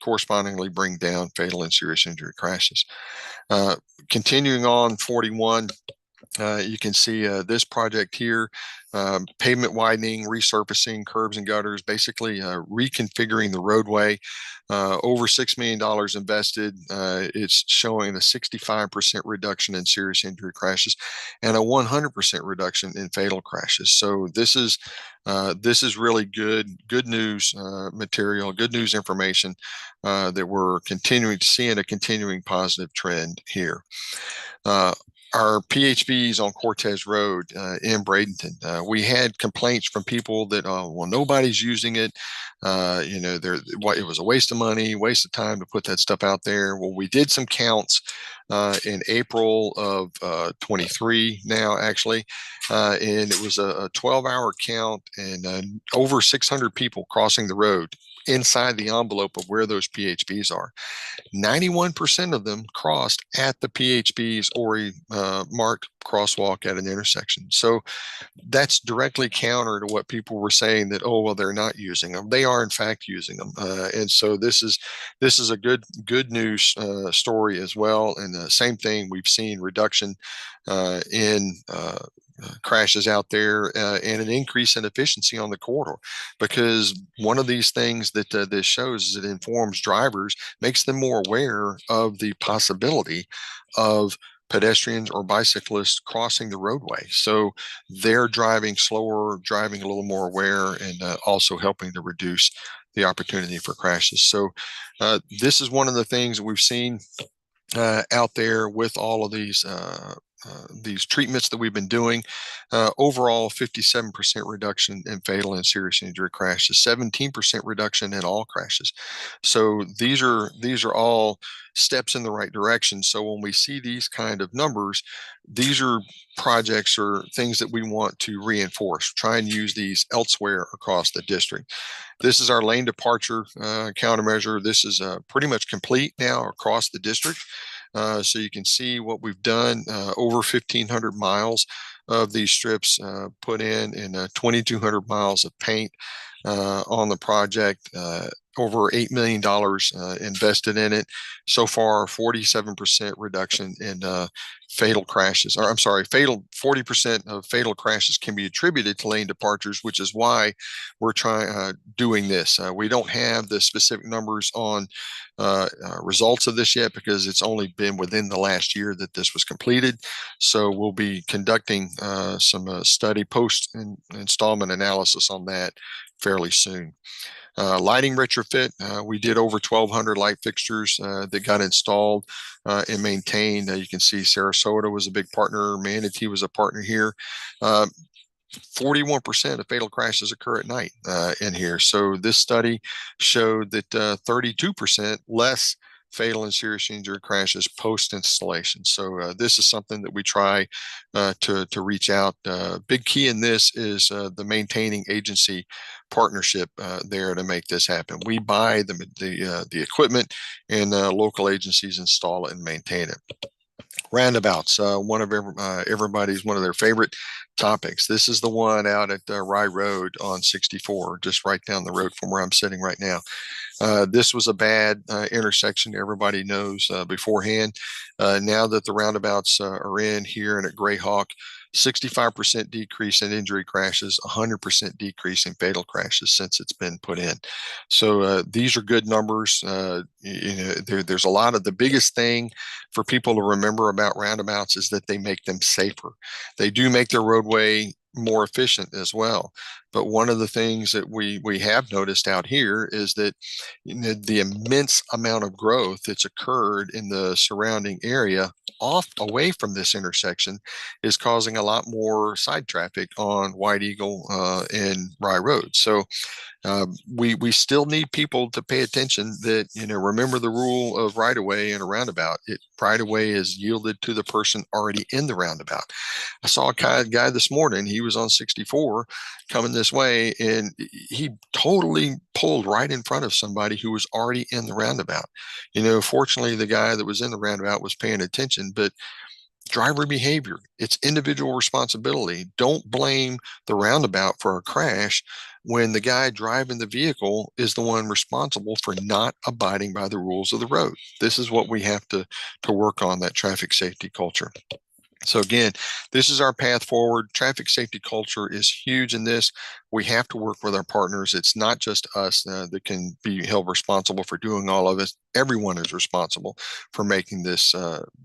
correspondingly bring down fatal and serious injury crashes. Continuing on 41, you can see this project here, pavement widening, resurfacing curbs and gutters, basically reconfiguring the roadway. Over $6 million invested. It's showing a 65% reduction in serious injury crashes and a 100% reduction in fatal crashes. So this is really good news material, good news information that we're continuing to see, and a continuing positive trend here. Our PHVs on Cortez Road in Bradenton, we had complaints from people that, well, nobody's using it. It was a waste of money, waste of time to put that stuff out there. Well, we did some counts in April of 23 now, actually, and it was a 12-hour count and over 600 people crossing the road inside the envelope of where those PHVs are. 91% of them crossed at the PHVs or a marked crosswalk at an intersection. So that's directly counter to what people were saying, that, oh, well, they're not using them. They are in fact using them. And so this is a good news story as well. And the same thing, we've seen reduction in crashes out there and an increase in efficiency on the corridor, because one of these things that this shows is it informs drivers, makes them more aware of the possibility of pedestrians or bicyclists crossing the roadway. So they're driving slower, driving a little more aware, and also helping to reduce the opportunity for crashes. So this is one of the things that we've seen out there with all of these treatments that we've been doing. Overall, 57% reduction in fatal and serious injury crashes, 17% reduction in all crashes. So these are all steps in the right direction. So when we see these kind of numbers, these are projects or things that we want to reinforce, try and use these elsewhere across the district. This is our lane departure countermeasure. This is pretty much complete now across the district. So you can see what we've done, over 1,500 miles of these strips put in 2,200 miles of paint on the project, over $8 million invested in it. So far, 47% reduction in fatal crashes, or I'm sorry, 40% of fatal crashes can be attributed to lane departures, which is why we're doing this. We don't have the specific numbers on results of this yet, because it's only been within the last year that this was completed. So we'll be conducting some study post installment analysis on that fairly soon. Lighting retrofit, we did over 1,200 light fixtures that got installed and maintained. You can see Sarasota was a big partner. Manatee was a partner here. 41% of fatal crashes occur at night in here. So this study showed that 32% less fatal and serious injury crashes post installation. So this is something that we try to reach out. Big key in this is the maintaining agency partnership there to make this happen. We buy the equipment, and local agencies install it and maintain it. Roundabouts, one of everybody's one of their favorite topics. This is the one out at Rye Road on 64, just right down the road from where I'm sitting right now. This was a bad intersection. Everybody knows beforehand. Now that the roundabouts are in here and at Greyhawk, 65% decrease in injury crashes, 100% decrease in fatal crashes since it's been put in. So these are good numbers. There's a lot of the biggest thing for people to remember about roundabouts is that they make them safer. They do make their roadway more efficient as well. But one of the things that we have noticed out here is that the immense amount of growth that's occurred in the surrounding area away from this intersection is causing a lot more side traffic on White Eagle and Rye Road. So we still need people to pay attention that, remember the rule of right of way in a roundabout. Right of way is yielded to the person already in the roundabout. I saw a guy this morning, he was on 64 coming this way, and he totally pulled right in front of somebody who was already in the roundabout. Fortunately, the guy that was in the roundabout was paying attention, but driver behavior, it's individual responsibility. Don't blame the roundabout for a crash when the guy driving the vehicle is the one responsible for not abiding by the rules of the road. This is what we have to work on, that traffic safety culture. So again, this is our path forward. Traffic safety culture is huge in this. We have to work with our partners. It's not just us that can be held responsible for doing all of this. Everyone is responsible for making this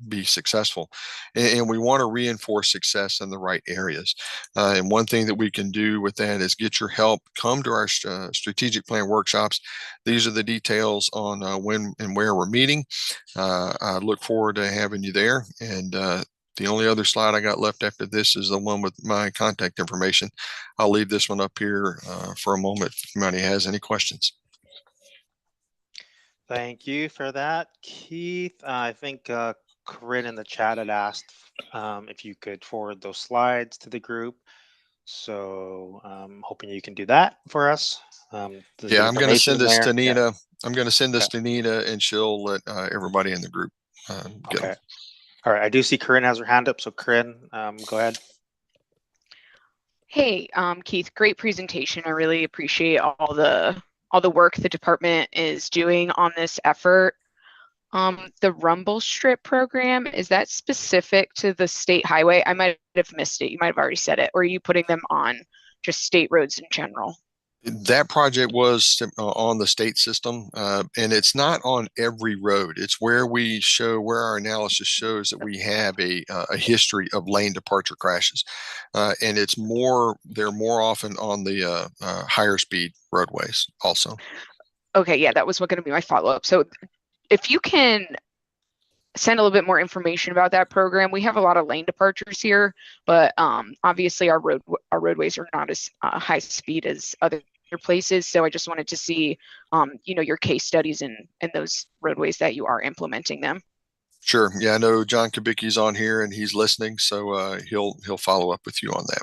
be successful. And we want to reinforce success in the right areas. And one thing that we can do with that is get your help. Come to our strategic plan workshops. These are the details on when and where we're meeting. I look forward to having you there. And the only other slide I got left after this is the one with my contact information. I'll leave this one up here for a moment if anybody has any questions. Thank you for that, Keith. I think Corinne in the chat had asked if you could forward those slides to the group. So I'm hoping you can do that for us. Yeah, I'm going to send this to Nina. Yeah. I'm going to send this to Nina, and she'll let everybody in the group get them. All right, I do see Corinne has her hand up. So Corinne, go ahead. Hey, Keith, great presentation. I really appreciate all the work the department is doing on this effort. The rumble strip program, is that specific to the state highway? I might have missed it. You might have already said it. Or are you putting them on just state roads in general? That project was on the state system, and it's not on every road. It's where our analysis shows that we have a history of lane departure crashes, and they're more often on the higher speed roadways also. Okay, yeah, that was going to be my follow-up. So if you can send a little bit more information about that program. We have a lot of lane departures here, but obviously our roadways are not as high speed as other places. So I just wanted to see, your case studies in those roadways that you are implementing them. Sure. Yeah, I know John Kubicki's on here and he's listening, so he'll follow up with you on that.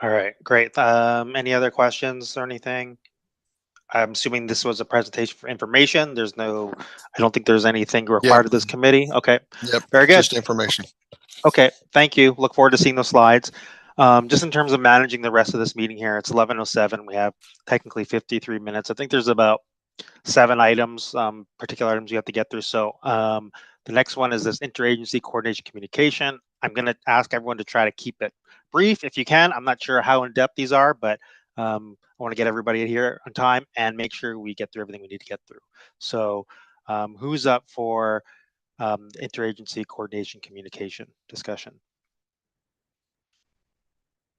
All right, great. Any other questions or anything? I'm assuming this was a presentation for information. I don't think there's anything required of this committee. Okay. Yep. Very good. Just information. Okay. Thank you. Look forward to seeing those slides. Just in terms of managing the rest of this meeting here, it's 11:07. We have technically 53 minutes. I think there's about 7 items, particular items you have to get through. So the next one is this interagency coordination communication. I'm going to ask everyone to try to keep it brief if you can. I'm not sure how in-depth these are, but I want to get everybody here on time and make sure we get through everything we need to get through. So who's up for interagency coordination communication discussion?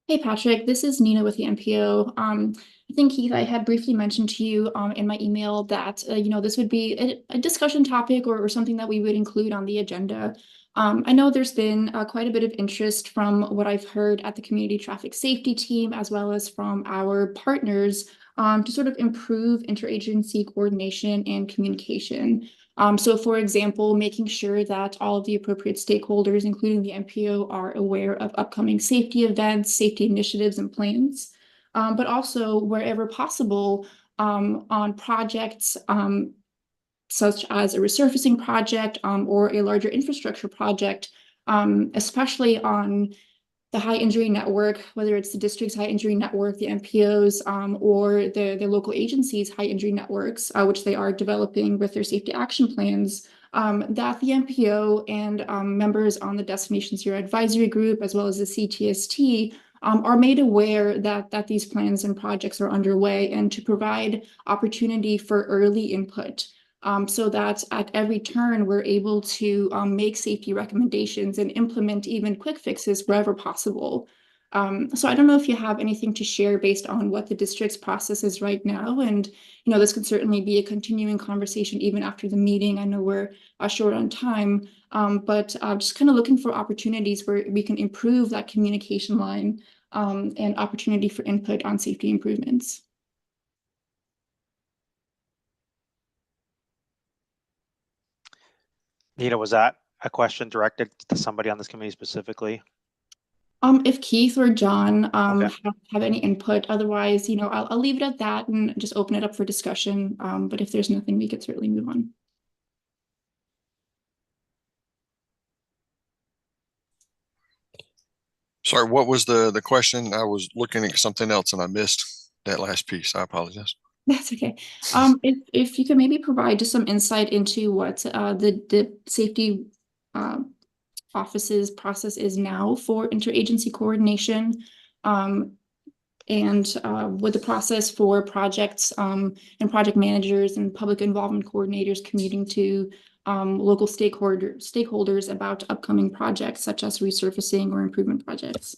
Hey Patrick, this is Nina with the NPO. I think Keith, I had briefly mentioned to you in my email that this would be a discussion topic or something that we would include on the agenda. I know there's been quite a bit of interest from what I've heard at the community traffic safety team, as well as from our partners, to sort of improve interagency coordination and communication. So for example, making sure that all of the appropriate stakeholders, including the NPO, are aware of upcoming safety events, safety initiatives, and plans. But also, wherever possible, on projects such as a resurfacing project or a larger infrastructure project, especially on the high injury network, whether it's the district's high injury network, the NPOs, or the local agencies' high injury networks, which they are developing with their safety action plans, that the NPO and members on the Destination Zero Advisory Group, as well as the CTST, are made aware that these plans and projects are underway, and to provide opportunity for early input. So that at every turn, we're able to make safety recommendations and implement even quick fixes wherever possible. So I don't know if you have anything to share based on what the district's process is right now. And, this can certainly be a continuing conversation even after the meeting. I know we're short on time, but just kind of looking for opportunities where we can improve that communication line and opportunity for input on safety improvements. Nina, was that a question directed to somebody on this committee specifically? If Keith or John Okay. have any input, otherwise, I'll leave it at that and just open it up for discussion. But if there's nothing, we could certainly move on. Sorry, what was the question? I was looking at something else and I missed that last piece. I apologize. That's okay. If you could maybe provide just some insight into what the safety office's process is now for interagency coordination, and with the process for projects and project managers and public involvement coordinators commuting to local stakeholders about upcoming projects such as resurfacing or improvement projects.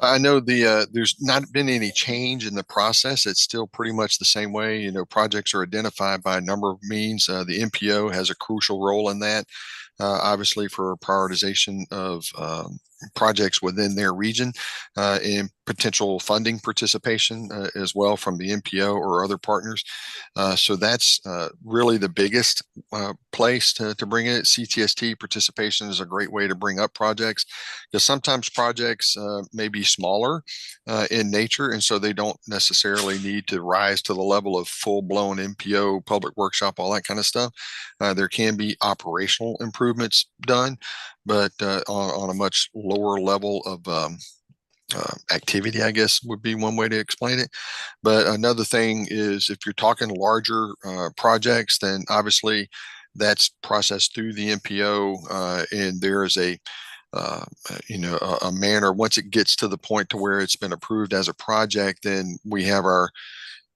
I know there's not been any change in the process. It's still pretty much the same way. Projects are identified by a number of means. The NPO has a crucial role in that, obviously for prioritization of projects within their region and potential funding participation as well from the NPO or other partners. So that's really the biggest place to bring it. CTST participation is a great way to bring up projects, because sometimes projects may be smaller in nature, and so they don't necessarily need to rise to the level of full-blown NPO, public workshop, all that kind of stuff. There can be operational improvements done, but on a much lower level of activity, I guess would be one way to explain it. But another thing is, if you're talking larger projects, then obviously that's processed through the NPO, and there is a manner. Once it gets to the point to where it's been approved as a project, then we have our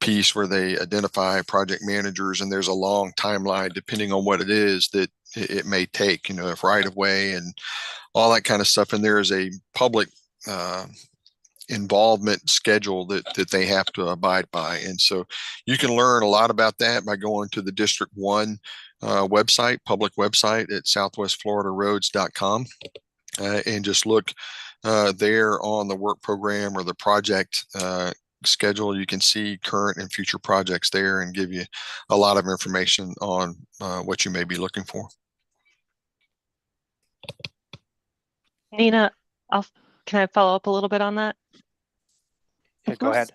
piece where they identify project managers, and there's a long timeline depending on what it is that it may take, if right of way and all that kind of stuff. And there is a public involvement schedule that they have to abide by. And so you can learn a lot about that by going to the District 1 website, public website at southwestfloridaroads.com, and just look there on the work program or the project schedule. You can see current and future projects there and give you a lot of information on what you may be looking for. Nina, can I follow up a little bit on that? Yeah, go ahead.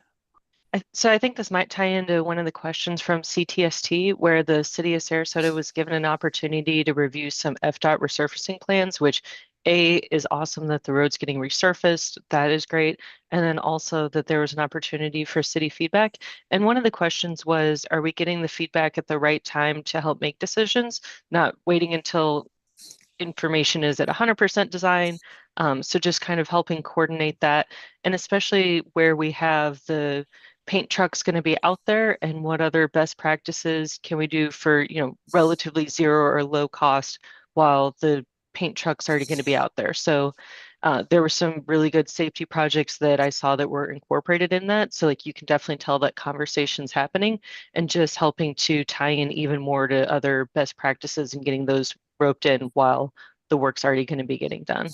So I think this might tie into one of the questions from CTST, where the city of Sarasota was given an opportunity to review some FDOT resurfacing plans, which is awesome that the road's getting resurfaced. That is great. And then also that there was an opportunity for city feedback. And one of the questions was, are we getting the feedback at the right time to help make decisions, not waiting until information is at 100% design? So just kind of helping coordinate that, and especially where we have the paint trucks going to be out there, and what other best practices can we do for, relatively zero or low cost while the paint trucks are going to be out there. So There were some really good safety projects that I saw that were incorporated in that. So like you can definitely tell that conversation's happening and just helping to tie in even more to other best practices and getting those roped in while the work's already going to be getting done.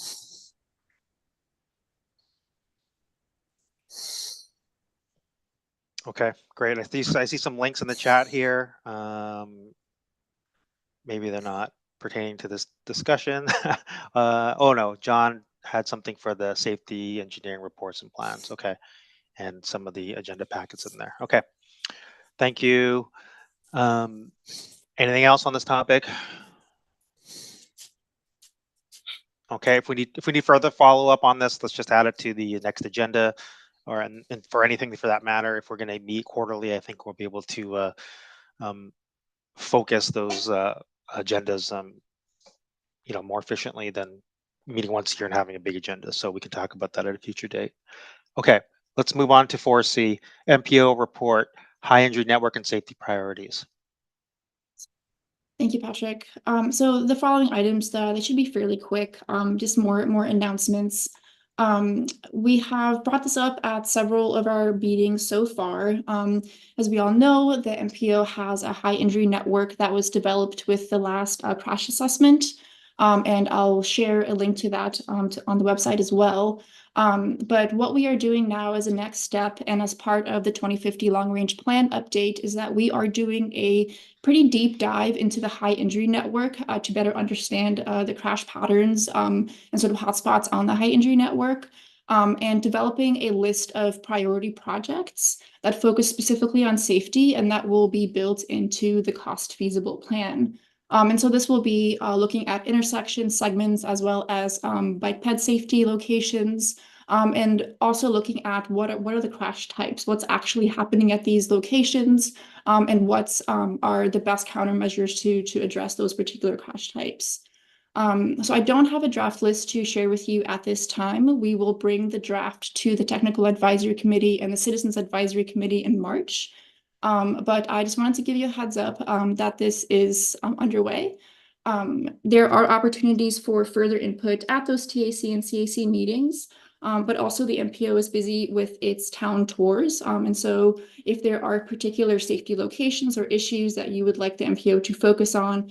Okay, great. I see some links in the chat here. Maybe they're not pertaining to this discussion. Oh no, John had something for the safety engineering reports and plans. Okay, and some of the agenda packets in there. Okay, thank you. Anything else on this topic? Okay, if we need further follow up on this, let's just add it to the next agenda, or and for anything for that matter, if we're going to meet quarterly, I think we'll be able to focus those agendas, more efficiently than meeting once a year and having a big agenda. So we can talk about that at a future date. Okay, let's move on to 4C, MPO report, high injury network and safety priorities. Thank you, Patrick. So the following items, they should be fairly quick, just more announcements. We have brought this up at several of our meetings so far. As we all know, the MPO has a high injury network that was developed with the last crash assessment. And I'll share a link to that on the website as well. But what we are doing now as a next step and as part of the 2050 long range plan update is that we are doing a pretty deep dive into the high injury network to better understand the crash patterns and sort of hotspots on the high injury network, and developing a list of priority projects that focus specifically on safety and that will be built into the cost feasible plan. And so this will be looking at intersection segments as well as bike ped safety locations, and also looking at what are the crash types, what's actually happening at these locations, and what's are the best countermeasures to address those particular crash types. So I don't have a draft list to share with you at this time. We will bring the draft to the Technical Advisory Committee and the Citizens Advisory Committee in March. But I just wanted to give you a heads up that this is underway. There are opportunities for further input at those TAC and CAC meetings, but also the MPO is busy with its town tours. And so if there are particular safety locations or issues that you would like the MPO to focus on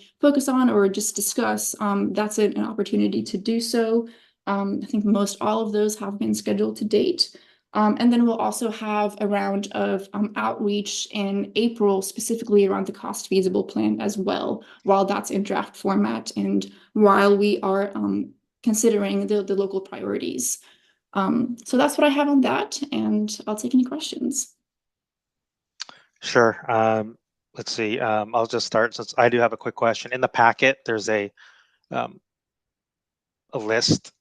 or just discuss, that's an opportunity to do so. I think most all of those have been scheduled to date. And then we'll also have a round of outreach in April, specifically around the cost feasible plan as well, while that's in draft format and while we are considering the local priorities. So that's what I have on that, and I'll take any questions. Sure. Let's see. I'll just start since I do have a quick question. In the packet, there's a list.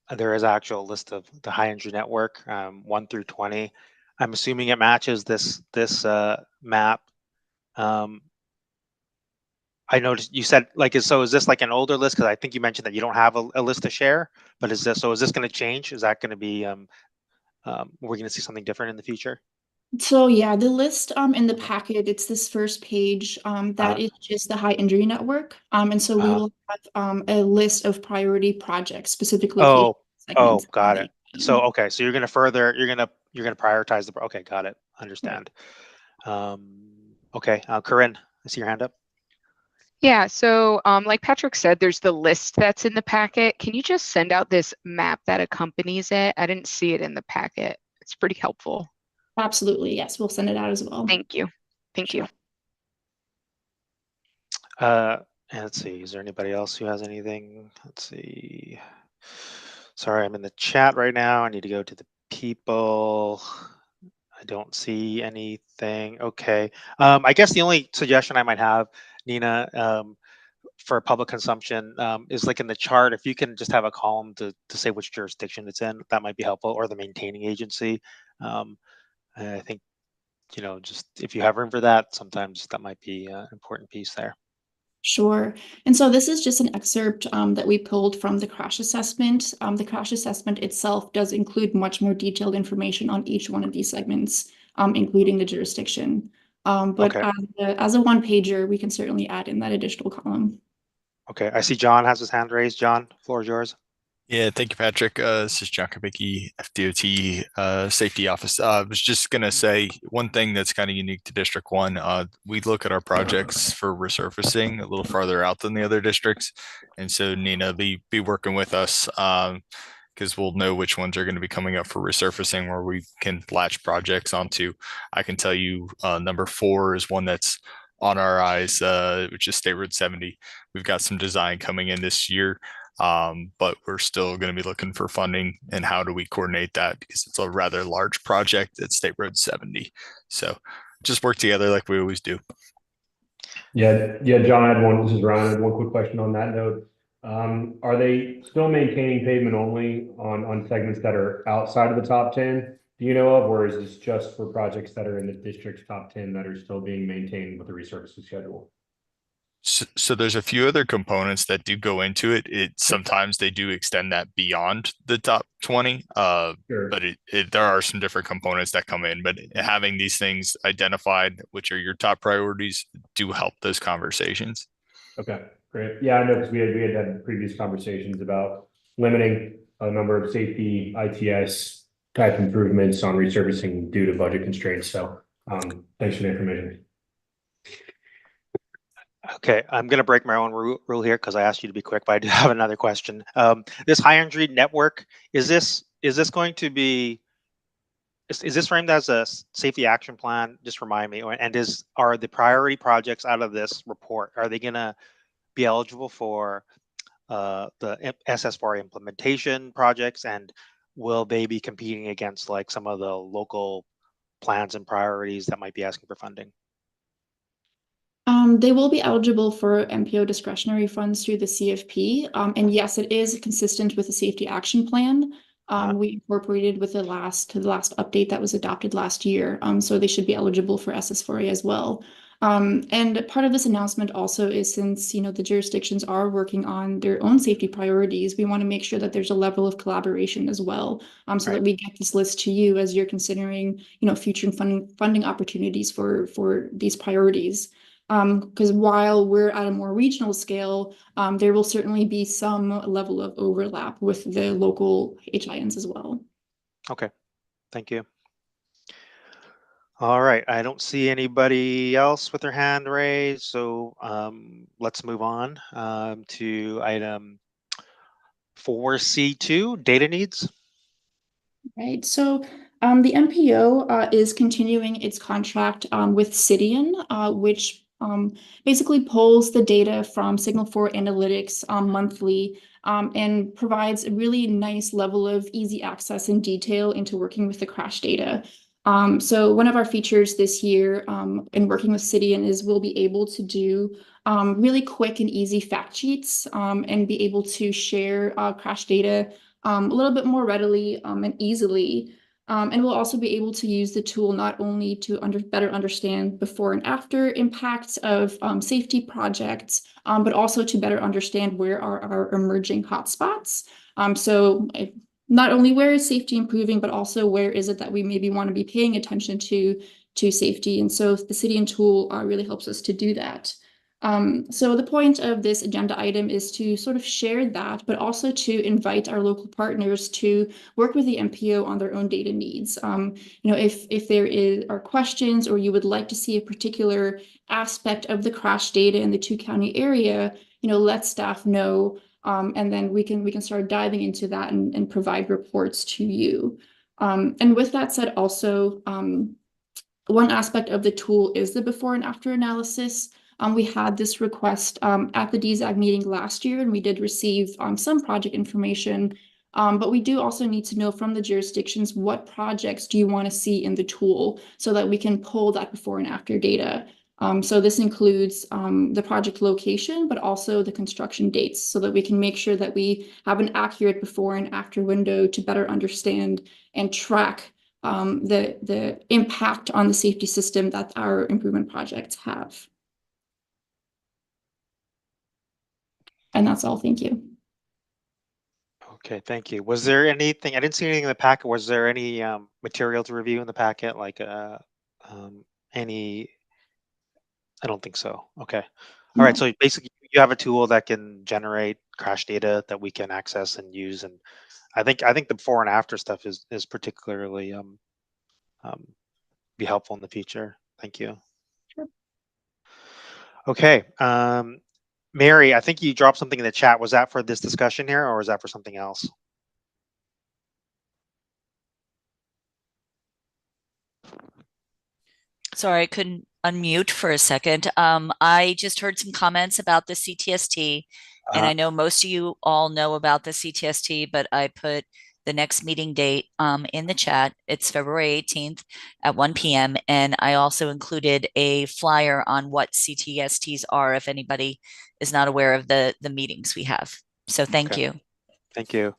There is actual list of the high injury network, 1 through 20. I'm assuming it matches this map. I noticed you said so is this like an older list? Because I think you mentioned that you don't have a list to share, but is this going to change? Is that going to be we're going to see something different in the future? So yeah, the list in the packet, it's this first page that is just the high injury network. And so we will have a list of priority projects, specific locations. Oh, got it. So okay, so you're going to prioritize the okay, got it. Understand. Okay, Corinne, I see your hand up. Yeah, so like Patrick said, there's the list that's in the packet. Can you just send out this map that accompanies it? I didn't see it in the packet. It's pretty helpful. Absolutely, yes, we'll send it out as well. Thank you. Thank you. And let's see, is there anybody else who has anything? Let's see. Sorry, I'm in the chat right now. I need to go to the people. I don't see anything. Okay. I guess the only suggestion I might have, Nina, for public consumption is like in the chart, if you can just have a column to say which jurisdiction it's in, that might be helpful, or the maintaining agency. I think, just if you have room for that, sometimes that might be an important piece there. Sure. And so this is just an excerpt that we pulled from the crash assessment. The crash assessment itself does include much more detailed information on each one of these segments, including the jurisdiction. But Okay. as a one-pager, we can certainly add in that additional column. Okay, I see John has his hand raised. John, floor is yours. Yeah, thank you, Patrick. This is John Kabicki, FDOT Safety Office. I was just gonna say one thing that's kind of unique to District 1. We look at our projects for resurfacing a little farther out than the other districts, and so Nina, be working with us because we'll know which ones are going to be coming up for resurfacing where we can latch projects onto. I can tell you number 4 is one that's on our eyes, which is State Road 70. We've got some design coming in this year. But we're still going to be looking for funding and how do we coordinate that because it's a rather large project at State Road 70. So just work together like we always do. Yeah, John, I had one. This is Ryan. I had one quick question on that note. Are they still maintaining pavement only on segments that are outside of the top 10? Do you know of, or is this just for projects that are in the district's top 10 that are still being maintained with the resurfacing schedule? So there's a few other components that do go into it. Sometimes they do extend that beyond the top 20. Sure. But there are some different components that come in. But having these things identified, which are your top priorities, do help those conversations. Okay, great. Yeah, I know because we had previous conversations about limiting a number of safety ITS type improvements on resurfacing due to budget constraints. So thanks for the information. Okay, I'm going to break my own rule here because I asked you to be quick, but I do have another question. This high energy network, is this going to be, is this framed as a safety action plan? Just remind me. And are the priority projects out of this report, are they going to be eligible for the SS4 implementation projects, and will they be competing against like some of the local plans and priorities that might be asking for funding? They will be eligible for MPO discretionary funds through the CFP. And yes, it is consistent with the safety action plan. We incorporated with the last update that was adopted last year. So they should be eligible for SS4A as well. And part of this announcement also is, since the jurisdictions are working on their own safety priorities, we want to make sure that there's a level of collaboration as well, so that we get this list to you as you're considering future funding opportunities for these priorities. Because while we're at a more regional scale, there will certainly be some level of overlap with the local HINs as well. Okay, thank you. All right, I don't see anybody else with their hand raised, so let's move on to item 4C2, data needs. Right, so the MPO is continuing its contract with Cidian, which basically pulls the data from Signal 4 Analytics monthly and provides a really nice level of easy access and detail into working with the crash data. So one of our features this year in working with Cidian is we'll be able to do really quick and easy fact sheets and be able to share crash data a little bit more readily and easily. And we'll also be able to use the tool not only to better understand before and after impacts of safety projects, but also to better understand where are our emerging hotspots. So not only where is safety improving, but also where is it that we maybe want to be paying attention to safety. And so the Cidian tool really helps us to do that. So the point of this agenda item is to sort of share that, but also to invite our local partners to work with the MPO on their own data needs. If there are questions, or you would like to see a particular aspect of the crash data in the 2-county area, let staff know, and then we can start diving into that and provide reports to you. And with that said, also, one aspect of the tool is the before and after analysis. We had this request at the DZAG meeting last year, and we did receive some project information. But we do also need to know from the jurisdictions, what projects do you want to see in the tool so that we can pull that before and after data. So this includes the project location, but also the construction dates, so that we can make sure that we have an accurate before and after window to better understand and track the impact on the safety system that our improvement projects have. And that's all. Thank you. Okay, thank you. Was there anything, I didn't see anything in the packet. Was there any material to review in the packet? Like any, I don't think so. Okay. All right, so basically you have a tool that can generate crash data that we can access and use, and I think the before and after stuff is particularly be helpful in the future. Thank you. Sure. Okay, Mary, I think you dropped something in the chat. Was that for this discussion here, or was that for something else? Sorry, I couldn't unmute for a second. I just heard some comments about the CTST, and I know most of you all know about the CTST, but I put the next meeting date in the chat. It's February 18th at 1 p.m. And I also included a flyer on what CTSTs are if anybody is not aware of the meetings we have. So thank Okay. you. Thank you.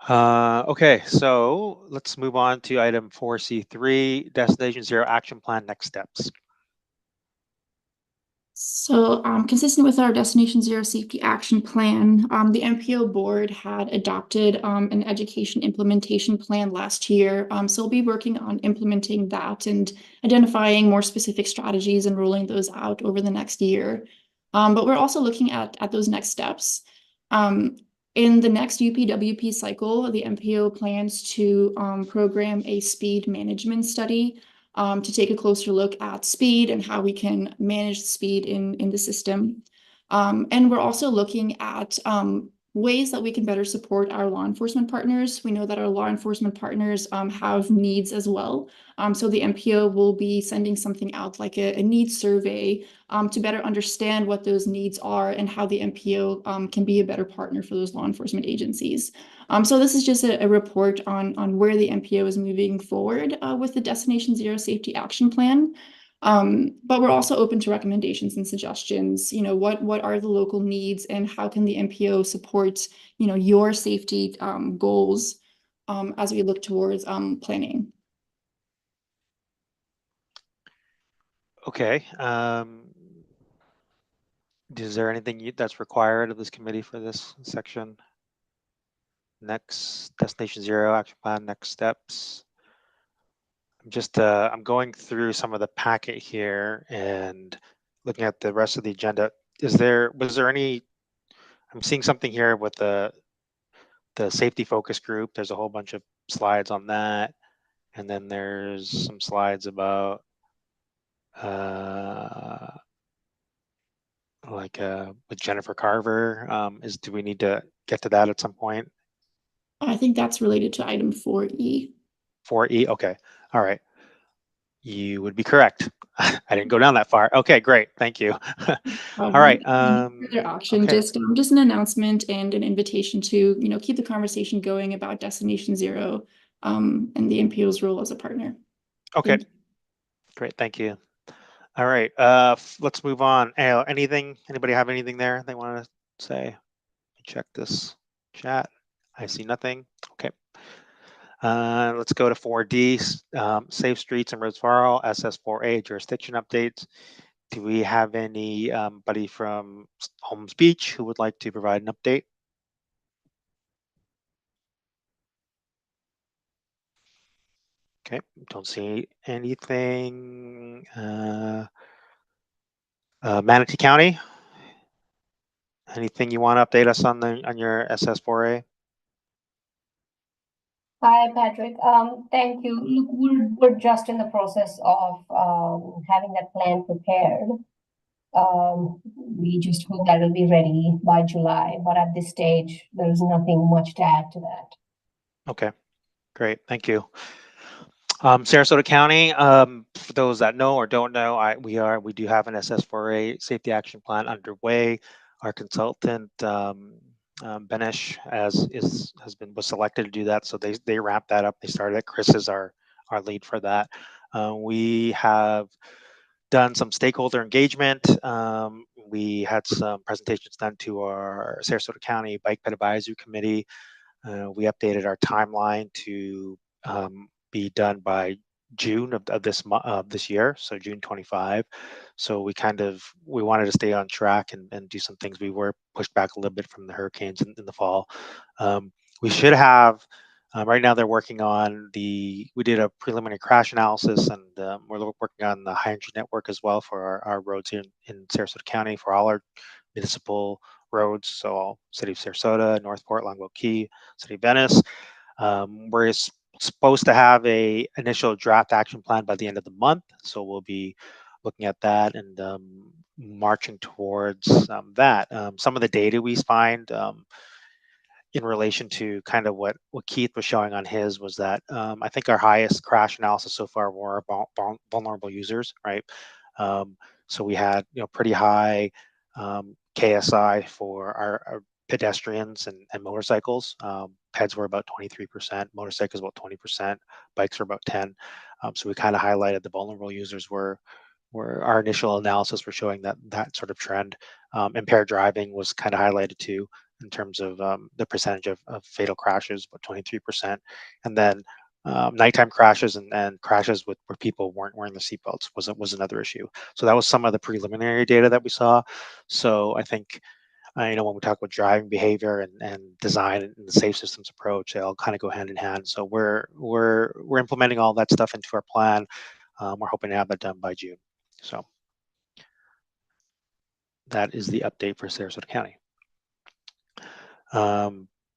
Okay, so let's move on to item 4C3, Destination Zero Action Plan Next Steps. So consistent with our Destination Zero Safety Action Plan, the MPO board had adopted an education implementation plan last year. So we'll be working on implementing that and identifying more specific strategies and rolling those out over the next year. But we're also looking at those next steps. In the next UPWP cycle, the MPO plans to program a speed management study to take a closer look at speed and how we can manage speed in the system. And we're also looking at ways that we can better support our law enforcement partners. We know that our law enforcement partners have needs as well. So the MPO will be sending something out like a needs survey to better understand what those needs are and how the MPO can be a better partner for those law enforcement agencies. So this is just a report on where the MPO is moving forward with the Destination Zero Safety Action Plan. But we're also open to recommendations and suggestions. You know, what are the local needs and how can the MPO support, you know, your safety goals as we look towards planning. Okay. Is there anything that's required of this committee for this section? Next, Destination Zero Action Plan, next steps. I'm just I'm going through some of the packet here and looking at the rest of the agenda. Was there any? I'm seeing something here with the safety focus group. There's a whole bunch of slides on that, and then there's some slides about with Jennifer Carver. Do we need to get to that at some point? I think that's related to item 4E. 4E, okay, all right. You would be correct. I didn't go down that far. Okay, great, thank you. All right. Further action, okay. just an announcement and an invitation to, you know, keep the conversation going about Destination Zero and the MPO's role as a partner. Okay, great, thank you. All right, let's move on. Anybody have anything there they want to say? Check this chat. I see nothing. Okay. Let's go to 4D, Safe Streets and Roads for All, SS4A jurisdiction updates. Do we have anybody from Holmes Beach who would like to provide an update? Okay, don't see anything. Manatee County, anything you want to update us on your SS4A? Hi, Patrick. Thank you. Look, we're just in the process of having that plan prepared. We just hope that it'll be ready by July, but at this stage, there's nothing much to add to that. Okay, great, thank you. Sarasota County, for those that know or don't know, we do have an SS4A safety action plan underway. Our consultant Benish was selected to do that, so they wrapped that up. They started it. Chris is our lead for that. We have done some stakeholder engagement. We had some presentations done to our Sarasota County Bike Ped Advisory Committee. We updated our timeline to be done by June of this year, so June 25. So we wanted to stay on track and do some things. We were pushed back a little bit from the hurricanes in the fall. We should have Right now, they're working on we did a preliminary crash analysis, and we're working on the high entry network as well for our roads here in Sarasota County for all our municipal roads. So all City of Sarasota, Northport, Longboat Key, City of Venice. We're supposed to have a initial draft action plan by the end of the month. So we'll be looking at that and marching towards that. Some of the data we find in relation to kind of what Keith was showing on his was that I think our highest crash analysis so far were about vulnerable users, right? So we had pretty high KSI for our pedestrians and motorcycles. Peds were about 23%, motorcycles about 20%, bikes were about 10. So we kind of highlighted the vulnerable users were our initial analysis were showing that sort of trend. Impaired driving was kind of highlighted too in terms of the percentage of fatal crashes, about 23%. And then nighttime crashes and crashes where people weren't wearing the seatbelts was another issue. So that was some of the preliminary data that we saw. So I think when we talk about driving behavior and design and the safe systems approach, they all kind of go hand in hand. So we're implementing all that stuff into our plan. We're hoping to have that done by June. So that is the update for Sarasota County.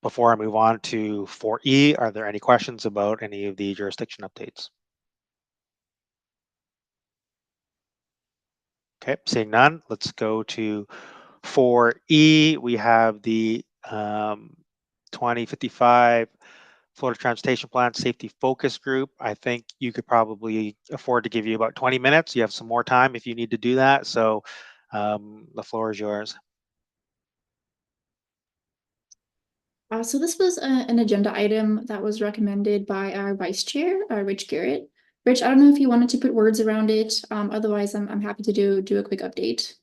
Before I move on to 4E, are there any questions about any of the jurisdiction updates? Okay, seeing none, let's go to 4E. We have the 2055 Florida Transportation Plan Safety Focus Group. I think you could probably afford to give you about 20 minutes. You have some more time if you need to do that. So the floor is yours. So this was an agenda item that was recommended by our vice chair, Rich Garrett. Rich, I don't know if you wanted to put words around it. Otherwise, I'm happy to do a quick update.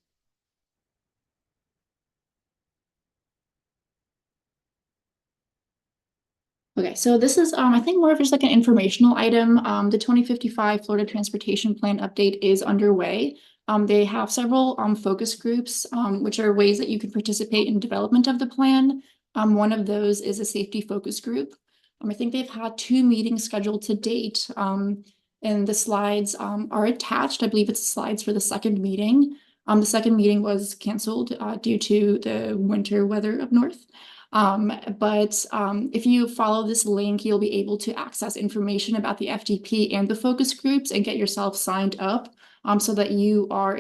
Okay, so this is I think more of just like an informational item. The 2055 Florida Transportation Plan update is underway. They have several focus groups, which are ways that you can participate in development of the plan. One of those is a safety focus group. I think they've had 2 meetings scheduled to date. And the slides are attached. I believe it's slides for the second meeting. The second meeting was canceled due to the winter weather up north. But if you follow this link, you'll be able to access information about the FTP and the focus groups and get yourself signed up so that you are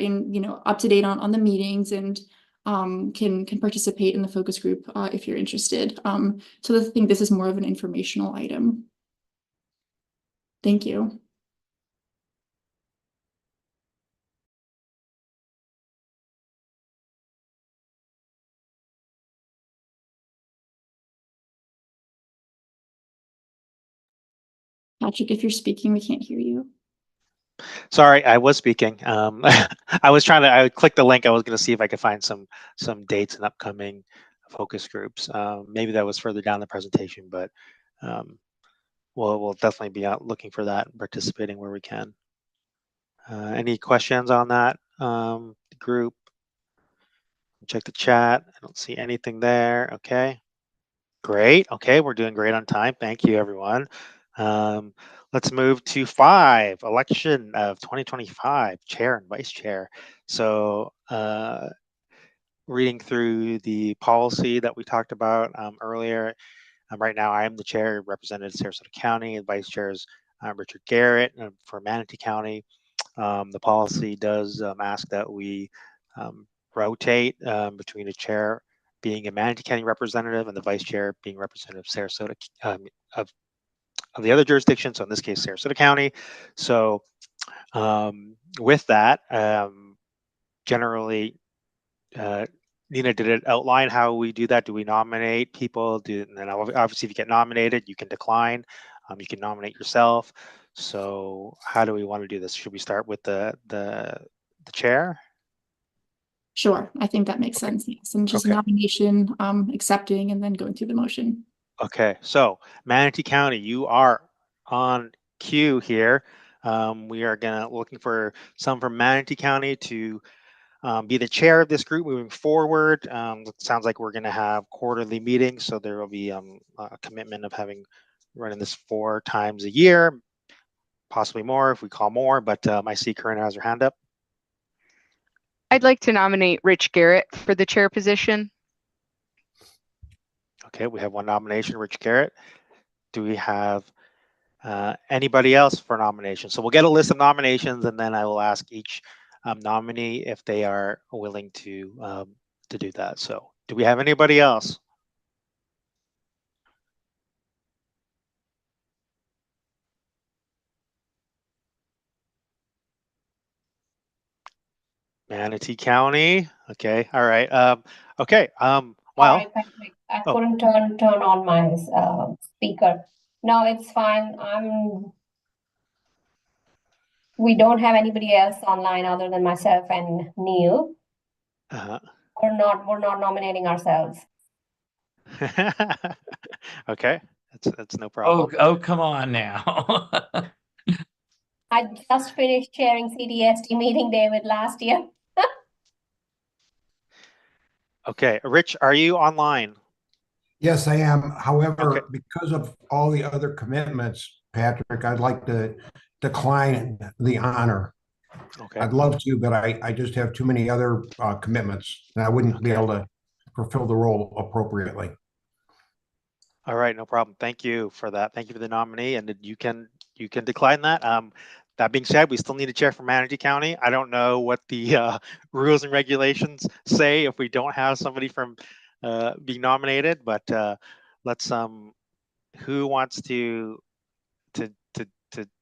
up to date on the meetings and can participate in the focus group if you're interested. So I think this is more of an informational item. Thank you. Patrick, if you're speaking, we can't hear you. Sorry, I was speaking. I clicked the link. I was going to see if I could find some dates and upcoming focus groups. Maybe that was further down the presentation, but we'll definitely be out looking for that and participating where we can. Any questions on that group? Check the chat. I don't see anything there. Okay. Great. Okay, we're doing great on time. Thank you, everyone. Let's move to 5, election of 2025, chair and vice chair. So reading through the policy that we talked about earlier, right now I am the chair, represented Sarasota County, and vice chair is Richard Garrett for Manatee County. The policy does ask that we rotate between a chair being a Manatee County representative and the vice chair being representative of Sarasota of the other jurisdiction. So in this case, Sarasota County. So with that, generally, Nina, did it outline how we do that? Do we nominate people? And then obviously, if you get nominated, you can decline. You can nominate yourself. So how do we want to do this? Should we start with the chair? Sure, I think that makes sense. Yes, and just a nomination, accepting, and then going through the motion. Okay, so Manatee County, you are on cue here. We are looking for someone from Manatee County to be the chair of this group moving forward. It sounds like we're going to have quarterly meetings, so there will be a commitment of having running this 4 times a year, possibly more if we call more, but I see Corinna has her hand up. I'd like to nominate Rich Garrett for the chair position. Okay, we have one nomination, Rich Garrett. Do we have anybody else for nomination? So we'll get a list of nominations, and then I will ask each nominee if they are willing to do that. So do we have anybody else? Manatee County. Okay. All right. Okay. Well. Sorry, Patrick, I couldn't turn on my speaker. No, it's fine. We don't have anybody else online other than myself and Neil. We're not nominating ourselves. Okay. That's no problem. Oh, come on now. I just finished chairing CTST meeting, David, last year. Okay. Rich, are you online? Yes, I am. However, because of all the other commitments, Patrick, I'd like to decline the honor. Okay. I'd love to, but I just have too many other commitments, and I wouldn't be able to fulfill the role appropriately. All right, no problem. Thank you for that. Thank you for the nominee, and you can decline that. That being said, we still need a chair for Manatee County. I don't know what the rules and regulations say if we don't have somebody from being nominated, but let's who wants to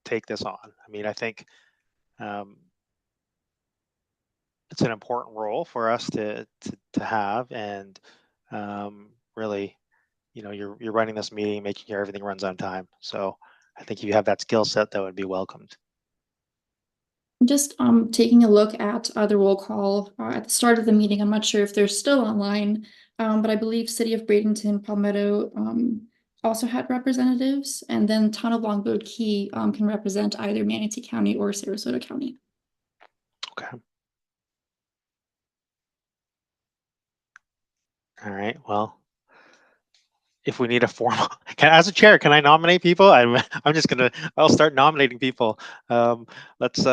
take this on? I mean, I think it's an important role for us to have, and really, you know, you're running this meeting, making sure everything runs on time. So I think if you have that skill set, that would be welcomed. Just taking a look at the roll call at the start of the meeting. I'm not sure if they're still online, but I believe City of Bradenton, Palmetto also had representatives, and then Town of Longboat Key can represent either Manatee County or Sarasota County. Okay. All right. Well, if we need a formal, as a chair, can I nominate people? I'm just gonna. I'll start nominating people. Let's.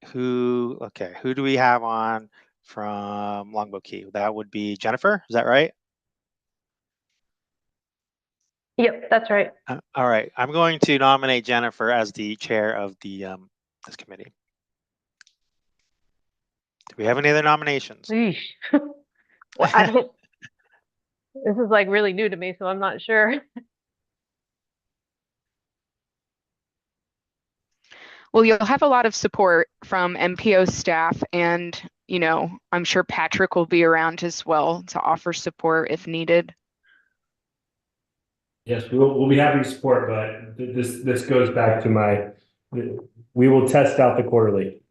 Who? Okay. Who do we have on from Longboat Key? That would be Jennifer. Is that right? Yep, that's right. All right. I'm going to nominate Jennifer as the chair of the this committee. Do we have any other nominations? Well, this is like really new to me, so I'm not sure. Well, you'll have a lot of support from MPO staff, and you know, I'm sure Patrick will be around as well to offer support if needed. Yes, we'll be happy to support, but this goes back to we will test out the quarterly.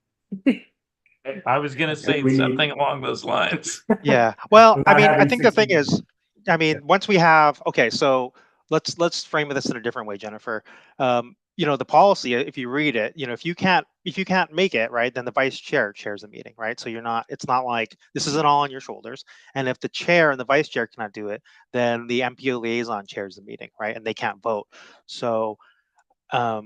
I was going to say something along those lines. Yeah. Well, I mean, I think the thing is, I mean, once we have, okay, so let's frame this in a different way, Jennifer. You know, the policy, if you read it, you know, if you can't make it, right, then the vice chair chairs the meeting, right? So it's not like this isn't all on your shoulders. And if the chair and the vice chair cannot do it, then the MPO liaison chairs the meeting, right? And they can't vote. So I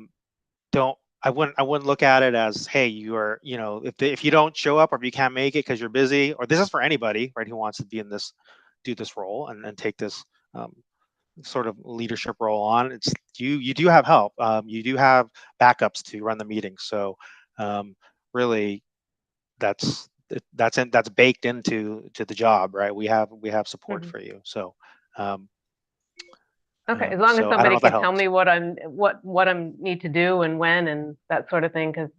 wouldn't look at it as, hey, you are, you know, if you don't show up or if you can't make it because you're busy, or this is for anybody, right, who wants to be in this, do this role and take this sort of leadership role on. It's you do have help. You do have backups to run the meeting. So really, that's baked into the job, right? We have support for you. So okay, as long as so somebody can tell me what I need to do and when and that sort of thing, because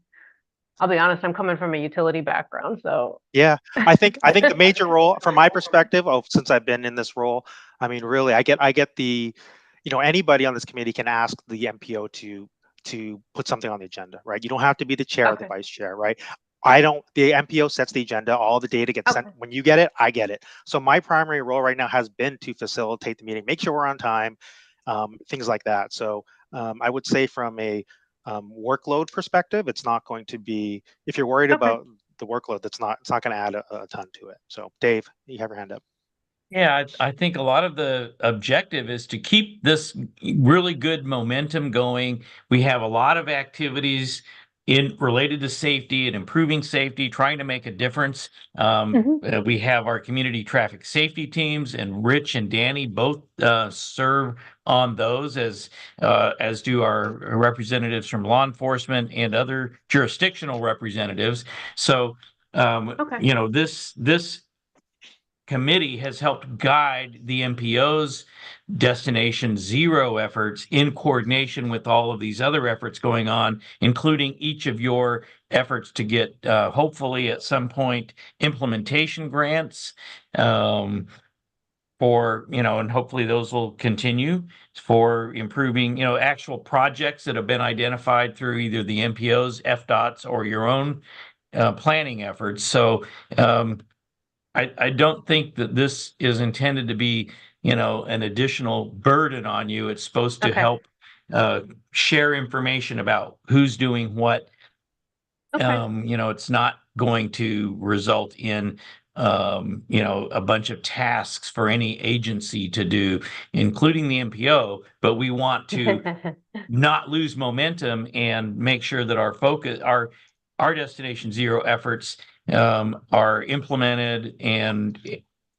I'll be honest, I'm coming from a utility background, so yeah, I think the major role from my perspective, since I've been in this role, I mean, really, I get the, you know, anybody on this committee can ask the MPO to put something on the agenda, right? You don't have to be the chair or the vice chair, right? The MPO sets the agenda, all the data gets sent. When you get it, I get it. So my primary role right now has been to facilitate the meeting, make sure we're on time, things like that. So I would say from a workload perspective, it's not going to be, if you're worried about the workload, it's not going to add a ton to it. So Dave, you have your hand up. Yeah, I think a lot of the objective is to keep this really good momentum going. We have a lot of activities in related to safety and improving safety, trying to make a difference. We have our community traffic safety teams, and Rich and Danny both serve on those, as do our representatives from law enforcement and other jurisdictional representatives. So, you know, this committee has helped guide the MPO's Destination Zero efforts in coordination with all of these other efforts going on, including each of your efforts to get, hopefully at some point, implementation grants, for, you know, and hopefully those will continue for improving, you know, actual projects that have been identified through either the MPO's, FDOT's, or your own planning efforts. So, I don't think that this is intended to be, you know, an additional burden on you. It's supposed to help share information about who's doing what. You know, it's not going to result in, you know, a bunch of tasks for any agency to do, including the MPO, but we want to not lose momentum and make sure that our focus, our Destination Zero efforts are implemented and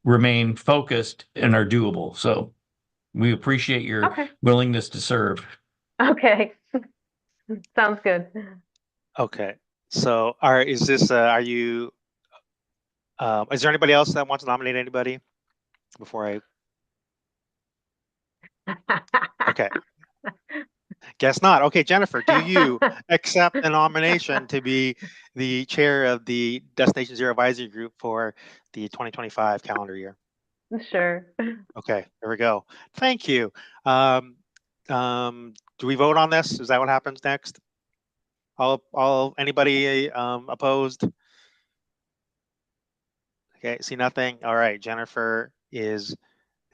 remain focused and are doable. So we appreciate your willingness to serve. Okay. Sounds good. Okay. So, is there anybody else that wants to nominate anybody before I? Okay. Guess not. Okay, Jennifer, do you accept the nomination to be the chair of the Destination Zero Advisory Group for the 2025 calendar year? Sure. Okay, there we go. Thank you. Do we vote on this? Is that what happens next? Anybody opposed? Okay, see nothing. All right, Jennifer is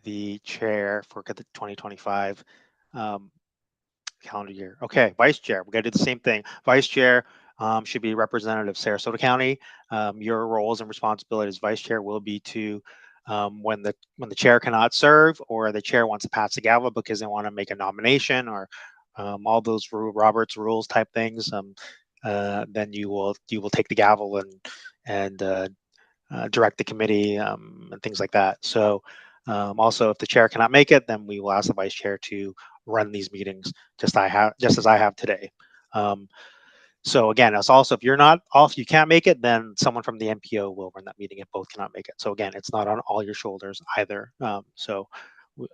the chair for the 2025 calendar year. Okay, vice chair, we gotta do the same thing. Vice chair should be representative Sarasota County. Your roles and responsibilities, vice chair, will be to when the chair cannot serve, or the chair wants to pass the gavel because they want to make a nomination, or all those Robert's rules type things, then you will take the gavel and direct the committee and things like that. So also, if the chair cannot make it, then we will ask the vice chair to run these meetings just as I have today. So again, it's also, if you're not off, you can't make it, then someone from the MPO will run that meeting if both cannot make it. So again, it's not on all your shoulders either.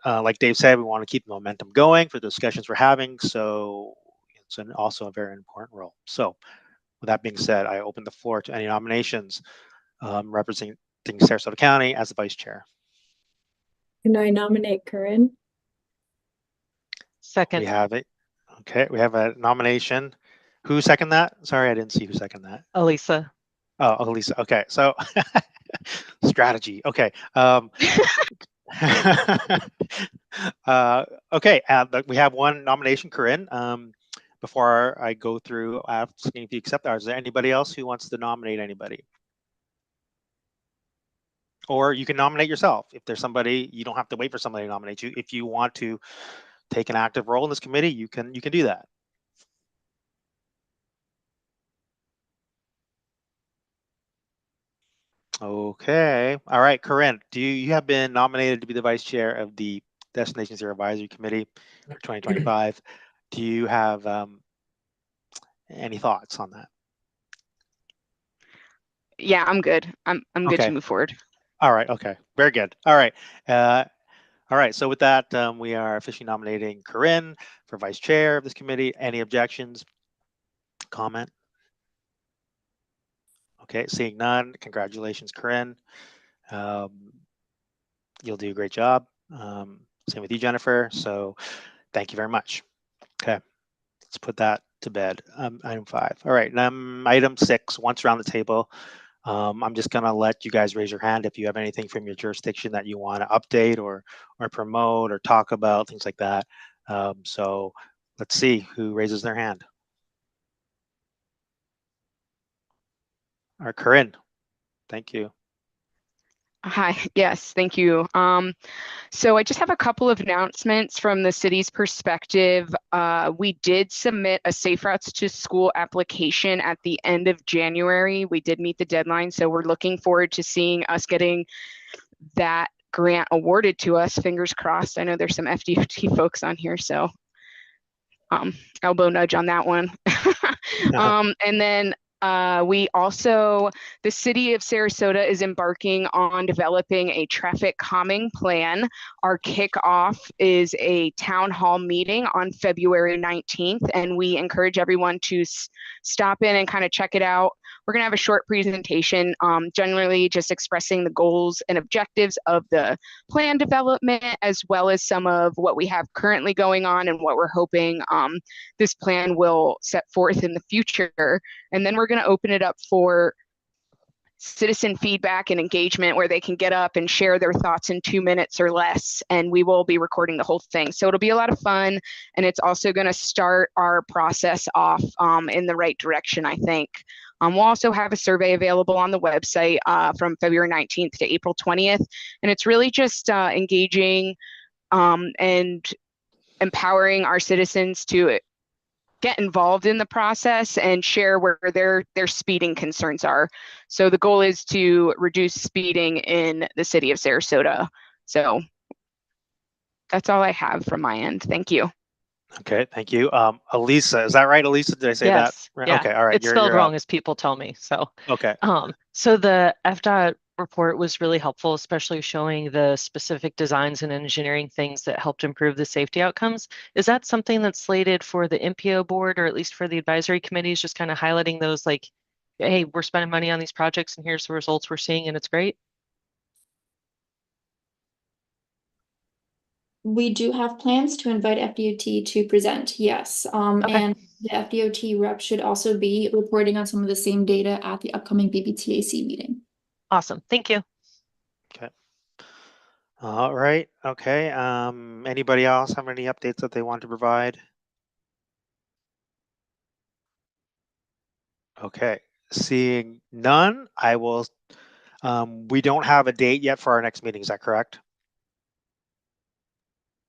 Like Dave said, we want to keep the momentum going for the discussions we're having. So it's also a very important role. So with that being said, I open the floor to any nominations representing Sarasota County as the vice chair. Can I nominate Corinne? Second. We have it. Okay, we have a nomination. Who seconded that? Sorry, I didn't see who seconded that. Elisa. Oh, Elisa. Okay, so strategy. Okay. Okay, we have one nomination, Corinne. Before I go through asking if you accept that, is there anybody else who wants to nominate anybody? Or you can nominate yourself. If there's somebody, you don't have to wait for somebody to nominate you. If you want to take an active role in this committee, you can do that. Okay. All right, Corinne, you have been nominated to be the vice chair of the Destination Zero Advisory Committee for 2025. Do you have any thoughts on that? Yeah, I'm good. I'm good to move forward. All right. Okay. Very good. All right. All right. So with that, we are officially nominating Corinne for vice chair of this committee. Any objections? Comment? Okay. Seeing none. Congratulations, Corinne. You'll do a great job. Same with you, Jennifer. So thank you very much. Okay. Let's put that to bed. Item 5. All right. Item 6. Once around the table, I'm just going to let you guys raise your hand if you have anything from your jurisdiction that you want to update or promote or talk about, things like that. So let's see who raises their hand. All right, Corinne. Thank you. Hi, yes, thank you. So I just have a couple of announcements from the city's perspective. We did submit a Safe Routes to School application at the end of January. We did meet the deadline, so we're looking forward to seeing us getting that grant awarded to us. Fingers crossed. I know there's some FDOT folks on here, so elbow nudge on that one. And then the city of Sarasota is embarking on developing a traffic calming plan. Our kickoff is a town hall meeting on February 19th, and we encourage everyone to stop in and kind of check it out. We're going to have a short presentation, generally just expressing the goals and objectives of the plan development, as well as some of what we have currently going on and what we're hoping this plan will set forth in the future. And then we're going to open it up for citizen feedback and engagement, where they can get up and share their thoughts in 2 minutes or less, and we will be recording the whole thing. So it'll be a lot of fun, and it's also going to start our process off in the right direction, I think. We'll also have a survey available on the website from February 19th to April 20th, and it's really just engaging and empowering our citizens to get involved in the process and share where their speeding concerns are. So the goal is to reduce speeding in the city of Sarasota. So that's all I have from my end. Thank you. Okay, thank you. Elisa, is that right, Elisa? Did I say that? Right? Yeah. Okay, all right. It's spelled you're wrong up. as people tell me. So Okay. So the FDOT report was really helpful, especially showing the specific designs and engineering things that helped improve the safety outcomes. Is that something that's slated for the MPO board, or at least for the advisory committees, just kind of highlighting those, like, hey, we're spending money on these projects and here's the results we're seeing and it's great? We do have plans to invite FDOT to present, yes. And the FDOT rep should also be reporting on some of the same data at the upcoming BBTAC meeting. Awesome, thank you. Okay. All right. Okay. Anybody else have any updates that they want to provide? Okay. Seeing none, I will. We don't have a date yet for our next meeting. Is that correct?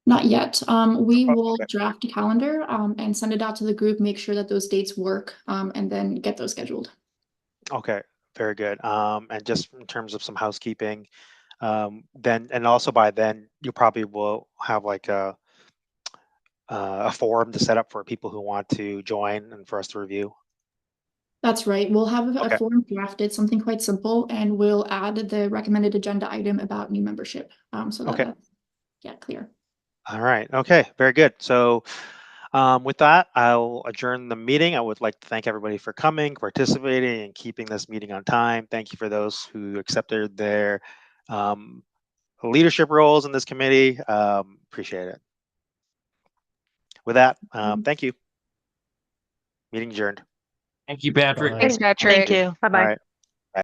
Not yet. We will draft a calendar and send it out to the group, make sure that those dates work, and then get those scheduled. Okay, very good. And just in terms of some housekeeping, then and also by then you probably will have like a forum to set up for people who want to join and for us to review. That's right. We'll have a form drafted, something quite simple, and we'll add the recommended agenda item about new membership. So that that's clear. All right. Okay. Very good. So with that, I'll adjourn the meeting. I would like to thank everybody for coming, participating, and keeping this meeting on time. Thank you for those who accepted their leadership roles in this committee. Appreciate it. With that, thank you. Meeting adjourned. Thank you, Patrick. Thanks, Patrick. Thank you. Bye-bye. All right.